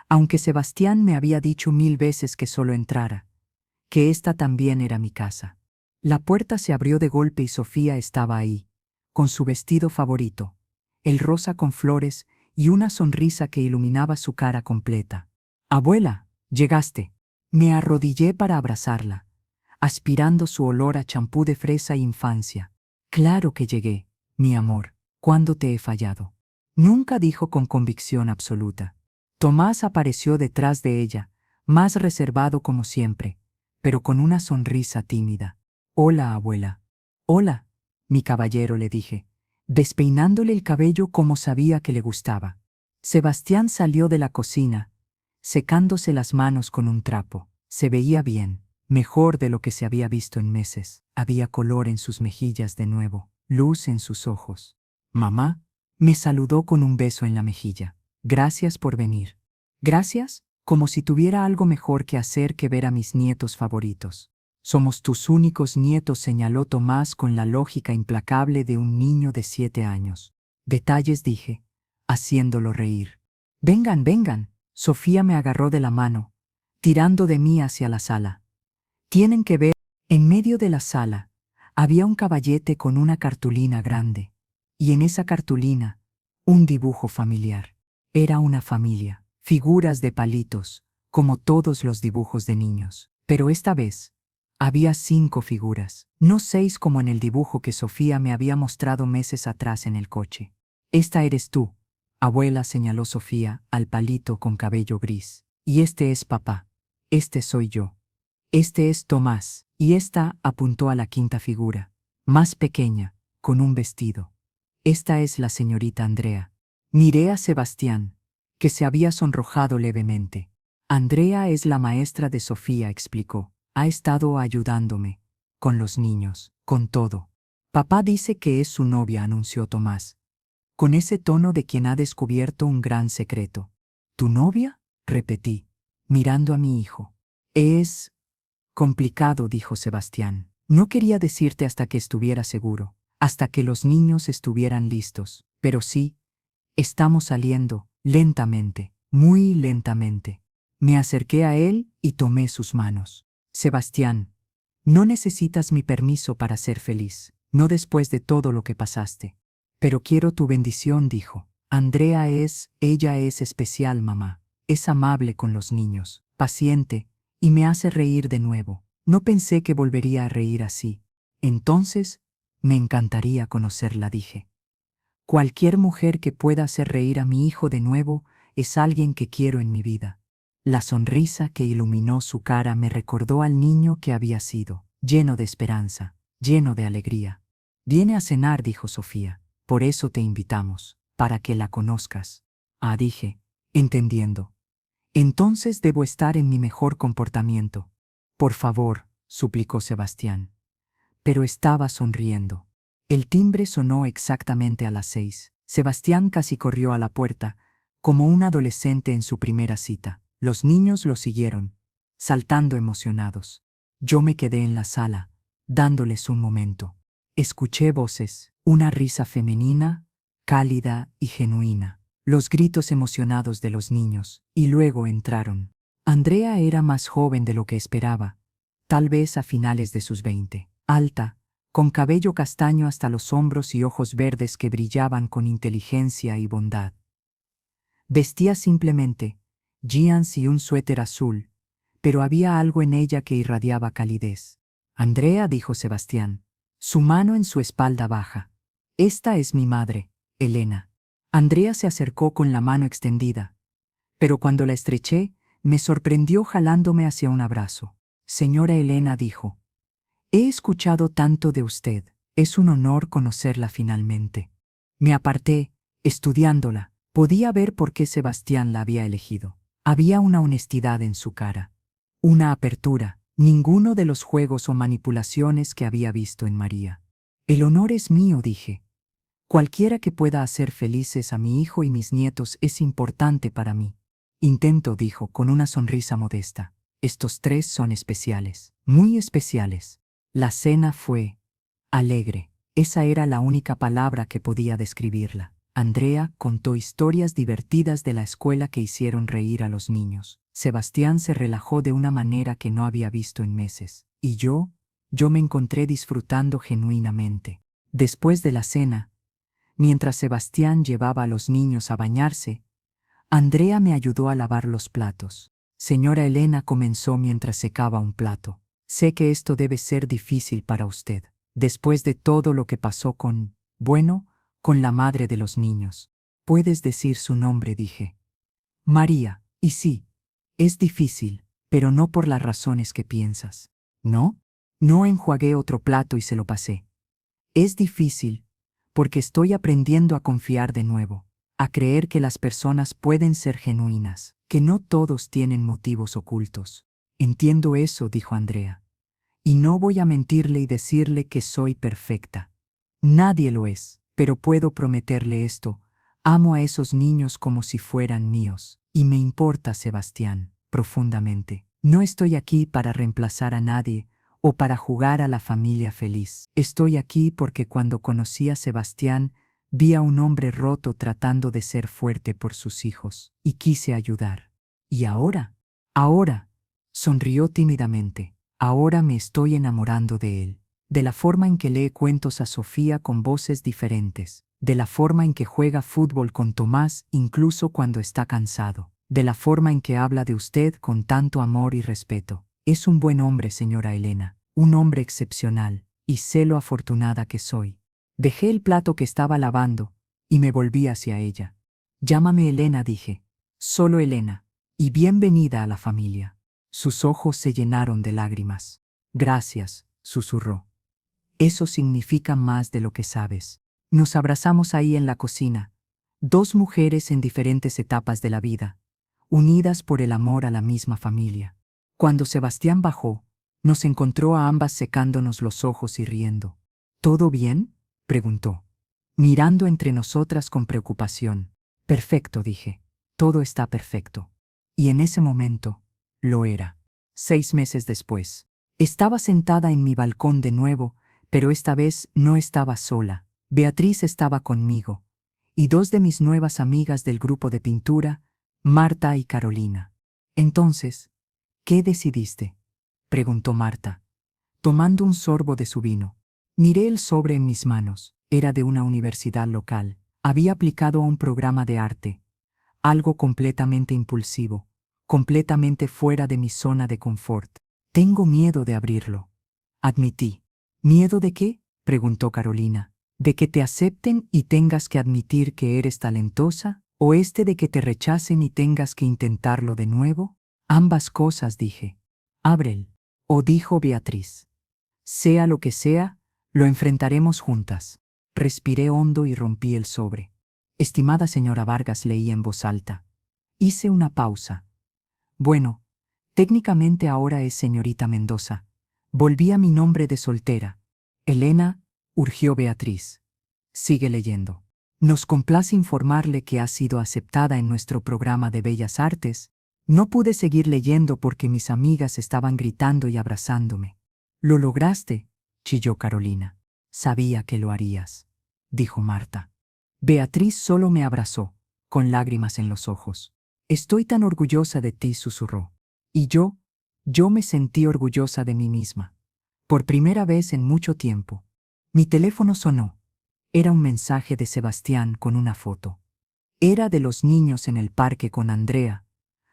A: Aunque Sebastián me había dicho 1000 veces que solo entrara, que esta también era mi casa. La puerta se abrió de golpe y Sofía estaba ahí, con su vestido favorito, el rosa con flores y una sonrisa que iluminaba su cara completa. Abuela, llegaste. Me arrodillé para abrazarla, aspirando su olor a champú de fresa e infancia. Claro que llegué, mi amor. ¿Cuándo te he fallado? Nunca, dijo con convicción absoluta. Tomás apareció detrás de ella, más reservado como siempre, pero con una sonrisa tímida. Hola, abuela. Hola, mi caballero, le dije, despeinándole el cabello como sabía que le gustaba. Sebastián salió de la cocina, secándose las manos con un trapo. Se veía bien, mejor de lo que se había visto en meses. Había color en sus mejillas de nuevo, luz en sus ojos. Mamá, me saludó con un beso en la mejilla. Gracias por venir. Gracias, como si tuviera algo mejor que hacer que ver a mis nietos favoritos. Somos tus únicos nietos, señaló Tomás con la lógica implacable de un niño de 7 años. Detalles, dije, haciéndolo reír. Vengan, vengan. Sofía me agarró de la mano, tirando de mí hacia la sala. Tienen que ver. En medio de la sala había un caballete con una cartulina grande, y en esa cartulina, un dibujo familiar. Era una familia, figuras de palitos, como todos los dibujos de niños. Pero esta vez, había 5 figuras, no 6 como en el dibujo que Sofía me había mostrado meses atrás en el coche. Esta eres tú, abuela, señaló Sofía al palito con cabello gris. Y este es papá. Este soy yo. Este es Tomás. Y esta, apuntó a la 5ª figura, más pequeña, con un vestido. Esta es la señorita Andrea. Miré a Sebastián, que se había sonrojado levemente. Andrea es la maestra de Sofía, explicó. Ha estado ayudándome, con los niños, con todo. Papá dice que es su novia, anunció Tomás, con ese tono de quien ha descubierto un gran secreto. ¿Tu novia?, repetí, mirando a mi hijo. Es complicado, dijo Sebastián. No quería decirte hasta que estuviera seguro, hasta que los niños estuvieran listos. Pero sí, estamos saliendo, lentamente, muy lentamente. Me acerqué a él y tomé sus manos. Sebastián, no necesitas mi permiso para ser feliz, no después de todo lo que pasaste. Pero quiero tu bendición, dijo. Ella es especial, mamá. Es amable con los niños, paciente, y me hace reír de nuevo. No pensé que volvería a reír así. Entonces, me encantaría conocerla, dije. Cualquier mujer que pueda hacer reír a mi hijo de nuevo es alguien que quiero en mi vida. La sonrisa que iluminó su cara me recordó al niño que había sido, lleno de esperanza, lleno de alegría. Viene a cenar, dijo Sofía. Por eso te invitamos, para que la conozcas. Ah, dije, entendiendo. Entonces debo estar en mi mejor comportamiento. Por favor, suplicó Sebastián. Pero estaba sonriendo. El timbre sonó exactamente a las 6. Sebastián casi corrió a la puerta, como un adolescente en su primera cita. Los niños lo siguieron, saltando emocionados. Yo me quedé en la sala, dándoles un momento. Escuché voces, una risa femenina, cálida y genuina, los gritos emocionados de los niños, y luego entraron. Andrea era más joven de lo que esperaba, tal vez a finales de sus 20, alta, con cabello castaño hasta los hombros y ojos verdes que brillaban con inteligencia y bondad. Vestía simplemente jeans y un suéter azul, pero había algo en ella que irradiaba calidez. Andrea, dijo Sebastián, su mano en su espalda baja. Esta es mi madre, Elena. Andrea se acercó con la mano extendida, pero cuando la estreché, me sorprendió jalándome hacia un abrazo. Señora Elena, dijo, he escuchado tanto de usted. Es un honor conocerla finalmente. Me aparté, estudiándola. Podía ver por qué Sebastián la había elegido. Había una honestidad en su cara, una apertura, ninguno de los juegos o manipulaciones que había visto en María. El honor es mío, dije. Cualquiera que pueda hacer felices a mi hijo y mis nietos es importante para mí. Intento, dijo, con una sonrisa modesta. Estos tres son especiales, muy especiales. La cena fue alegre. Esa era la única palabra que podía describirla. Andrea contó historias divertidas de la escuela que hicieron reír a los niños. Sebastián se relajó de una manera que no había visto en meses. Y yo me encontré disfrutando genuinamente. Después de la cena, mientras Sebastián llevaba a los niños a bañarse, Andrea me ayudó a lavar los platos. Señora Elena, comenzó mientras secaba un plato. Sé que esto debe ser difícil para usted, después de todo lo que pasó con la madre de los niños. Puedes decir su nombre, dije. María. Y sí, es difícil, pero no por las razones que piensas. ¿No? No. Enjuagué otro plato y se lo pasé. Es difícil, porque estoy aprendiendo a confiar de nuevo, a creer que las personas pueden ser genuinas, que no todos tienen motivos ocultos. Entiendo eso, dijo Andrea. Y no voy a mentirle y decirle que soy perfecta. Nadie lo es, pero puedo prometerle esto. Amo a esos niños como si fueran míos, y me importa Sebastián, profundamente. No estoy aquí para reemplazar a nadie, o para jugar a la familia feliz. Estoy aquí porque cuando conocí a Sebastián, vi a un hombre roto tratando de ser fuerte por sus hijos, y quise ayudar. ¿Y ahora, sonrió tímidamente, ahora me estoy enamorando de él, de la forma en que lee cuentos a Sofía con voces diferentes, de la forma en que juega fútbol con Tomás incluso cuando está cansado, de la forma en que habla de usted con tanto amor y respeto. Es un buen hombre, señora Elena, un hombre excepcional, y sé lo afortunada que soy. Dejé el plato que estaba lavando, y me volví hacia ella. Llámame Elena, dije. Solo Elena. Y bienvenida a la familia. Sus ojos se llenaron de lágrimas. Gracias, susurró. Eso significa más de lo que sabes. Nos abrazamos ahí en la cocina, dos mujeres en diferentes etapas de la vida, unidas por el amor a la misma familia. Cuando Sebastián bajó, nos encontró a ambas secándonos los ojos y riendo. ¿Todo bien?, preguntó, mirando entre nosotras con preocupación. Perfecto, dije. Todo está perfecto. Y en ese momento, lo era. 6 meses después, estaba sentada en mi balcón de nuevo, pero esta vez no estaba sola. Beatriz estaba conmigo, y dos de mis nuevas amigas del grupo de pintura, Marta y Carolina. Entonces, ¿qué decidiste?, preguntó Marta, tomando un sorbo de su vino. Miré el sobre en mis manos. Era de una universidad local. Había aplicado a un programa de arte. Algo completamente impulsivo, completamente fuera de mi zona de confort. Tengo miedo de abrirlo, admití. ¿Miedo de qué?, preguntó Carolina. ¿De que te acepten y tengas que admitir que eres talentosa? ¿O de que te rechacen y tengas que intentarlo de nuevo? Ambas cosas, dije. Ábrelo. O dijo Beatriz. Sea lo que sea, lo enfrentaremos juntas. Respiré hondo y rompí el sobre. Estimada señora Vargas, leí en voz alta. Hice una pausa. Bueno, técnicamente ahora es señorita Mendoza. Volví a mi nombre de soltera. Elena, urgió Beatriz. Sigue leyendo. Nos complace informarle que ha sido aceptada en nuestro programa de Bellas Artes. No pude seguir leyendo porque mis amigas estaban gritando y abrazándome. Lo lograste, chilló Carolina. Sabía que lo harías, dijo Marta. Beatriz solo me abrazó, con lágrimas en los ojos. Estoy tan orgullosa de ti, susurró. Y yo me sentí orgullosa de mí misma. Por primera vez en mucho tiempo. Mi teléfono sonó. Era un mensaje de Sebastián con una foto. Era de los niños en el parque con Andrea,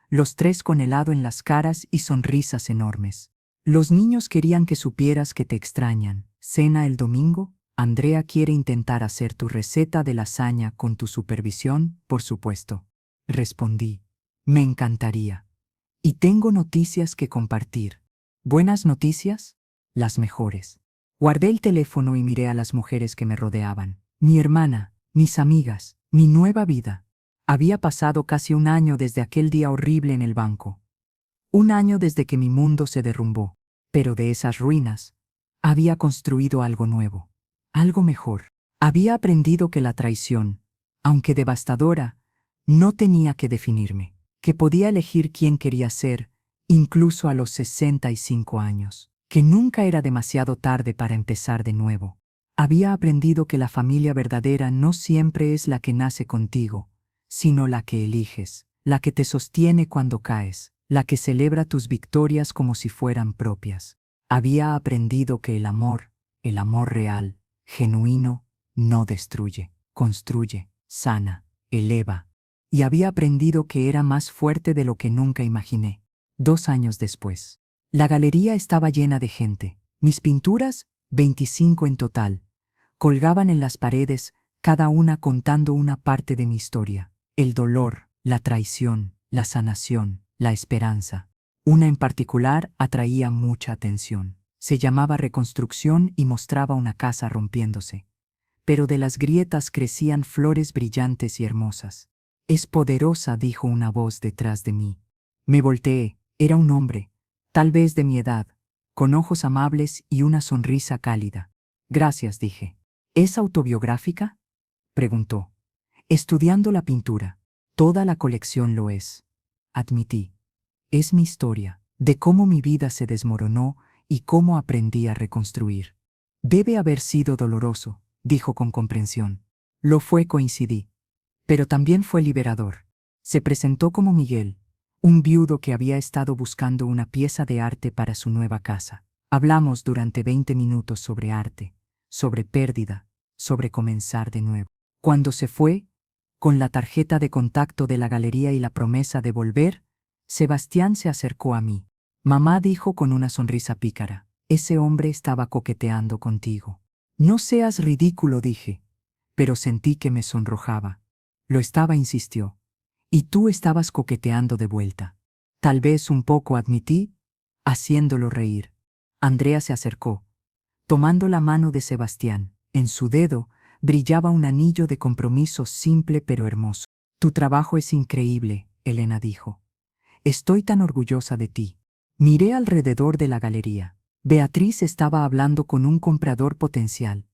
A: los tres con helado en las caras y sonrisas enormes. Los niños querían que supieras que te extrañan. ¿Cena el domingo? Andrea quiere intentar hacer tu receta de lasaña con tu supervisión, por supuesto. Respondí. Me encantaría. Y tengo noticias que compartir. ¿Buenas noticias? Las mejores. Guardé el teléfono y miré a las mujeres que me rodeaban. Mi hermana, mis amigas, mi nueva vida. Había pasado casi un año desde aquel día horrible en el banco. Un año desde que mi mundo se derrumbó. Pero de esas ruinas, había construido algo nuevo. Algo mejor. Había aprendido que la traición, aunque devastadora, no tenía que definirme, que podía elegir quién quería ser, incluso a los 65 años, que nunca era demasiado tarde para empezar de nuevo. Había aprendido que la familia verdadera no siempre es la que nace contigo, sino la que eliges, la que te sostiene cuando caes, la que celebra tus victorias como si fueran propias. Había aprendido que el amor real, genuino, no destruye, construye, sana, eleva. Y había aprendido que era más fuerte de lo que nunca imaginé. 2 años después, la galería estaba llena de gente. Mis pinturas, 25 en total, colgaban en las paredes, cada una contando una parte de mi historia. El dolor, la traición, la sanación, la esperanza. Una en particular atraía mucha atención. Se llamaba Reconstrucción y mostraba una casa rompiéndose. Pero de las grietas crecían flores brillantes y hermosas. Es poderosa, dijo una voz detrás de mí. Me volteé. Era un hombre, tal vez de mi edad, con ojos amables y una sonrisa cálida. Gracias, dije. ¿Es autobiográfica?, preguntó. Estudiando la pintura. Toda la colección lo es. Admití. Es mi historia, de cómo mi vida se desmoronó y cómo aprendí a reconstruir. Debe haber sido doloroso, dijo con comprensión. Lo fue, coincidí. Pero también fue liberador. Se presentó como Miguel, un viudo que había estado buscando una pieza de arte para su nueva casa. Hablamos durante 20 minutos sobre arte, sobre pérdida, sobre comenzar de nuevo. Cuando se fue, con la tarjeta de contacto de la galería y la promesa de volver, Sebastián se acercó a mí. Mamá, dijo con una sonrisa pícara, ese hombre estaba coqueteando contigo. No seas ridículo, dije, pero sentí que me sonrojaba. Lo estaba, insistió. Y tú estabas coqueteando de vuelta. Tal vez un poco, admití, haciéndolo reír. Andrea se acercó, tomando la mano de Sebastián. En su dedo brillaba un anillo de compromiso simple pero hermoso. Tu trabajo es increíble, Elena dijo. Estoy tan orgullosa de ti. Miré alrededor de la galería. Beatriz estaba hablando con un comprador potencial,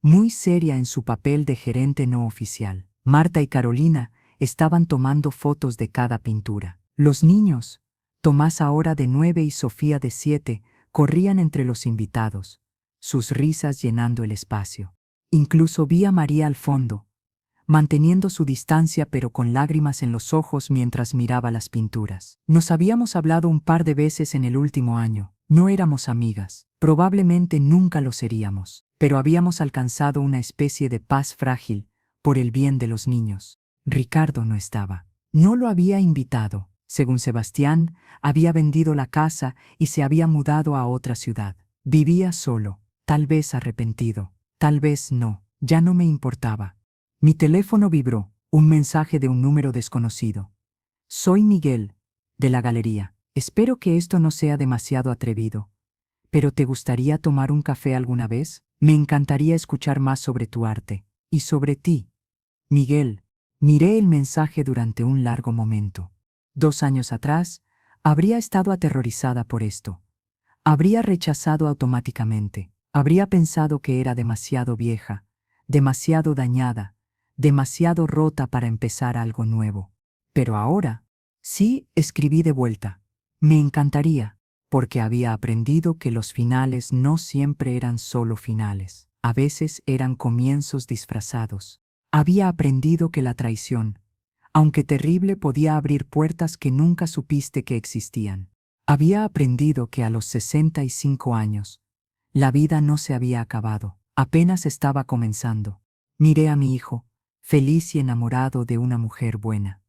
A: muy seria en su papel de gerente no oficial. Marta y Carolina estaban tomando fotos de cada pintura. Los niños, Tomás ahora de 9 y Sofía de 7, corrían entre los invitados, sus risas llenando el espacio. Incluso vi a María al fondo, manteniendo su distancia pero con lágrimas en los ojos mientras miraba las pinturas. Nos habíamos hablado un par de veces en el último año. No éramos amigas, probablemente nunca lo seríamos, pero habíamos alcanzado una especie de paz frágil por el bien de los niños. Ricardo no estaba. No lo había invitado. Según Sebastián, había vendido la casa y se había mudado a otra ciudad. Vivía solo, tal vez arrepentido, tal vez no, ya no me importaba. Mi teléfono vibró, un mensaje de un número desconocido. Soy Miguel, de la galería. Espero que esto no sea demasiado atrevido. ¿Pero te gustaría tomar un café alguna vez? Me encantaría escuchar más sobre tu arte. Y sobre ti. Miguel. Miré el mensaje durante un largo momento. 2 años atrás, habría estado aterrorizada por esto. Habría rechazado automáticamente. Habría pensado que era demasiado vieja, demasiado dañada, demasiado rota para empezar algo nuevo. Pero ahora, sí, escribí de vuelta. Me encantaría, porque había aprendido que los finales no siempre eran solo finales. A veces eran comienzos disfrazados. Había aprendido que la traición, aunque terrible, podía abrir puertas que nunca supiste que existían. Había aprendido que a los 65 años, la vida no se había acabado, apenas estaba comenzando. Miré a mi hijo, feliz y enamorado de una mujer buena.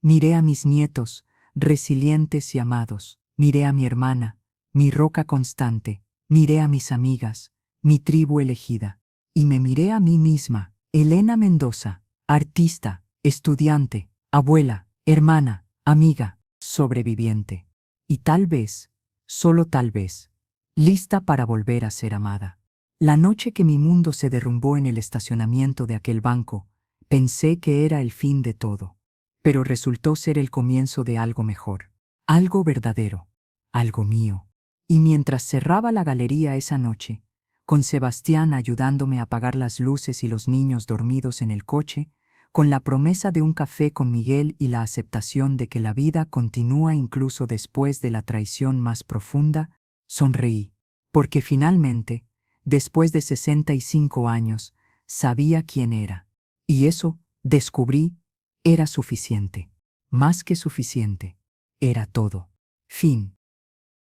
A: Miré a mis nietos, resilientes y amados. Miré a mi hermana, mi roca constante. Miré a mis amigas, mi tribu elegida. Y me miré a mí misma, Elena Mendoza, artista, estudiante, abuela, hermana, amiga, sobreviviente. Y tal vez, solo tal vez, lista para volver a ser amada. La noche que mi mundo se derrumbó en el estacionamiento de aquel banco, pensé que era el fin de todo. Pero resultó ser el comienzo de algo mejor, algo verdadero, algo mío. Y mientras cerraba la galería esa noche, con Sebastián ayudándome a apagar las luces y los niños dormidos en el coche, con la promesa de un café con Miguel y la aceptación de que la vida continúa incluso después de la traición más profunda, sonreí, porque finalmente, después de 65 años, sabía quién era. Y eso, descubrí, era suficiente. Más que suficiente. Era todo. Fin.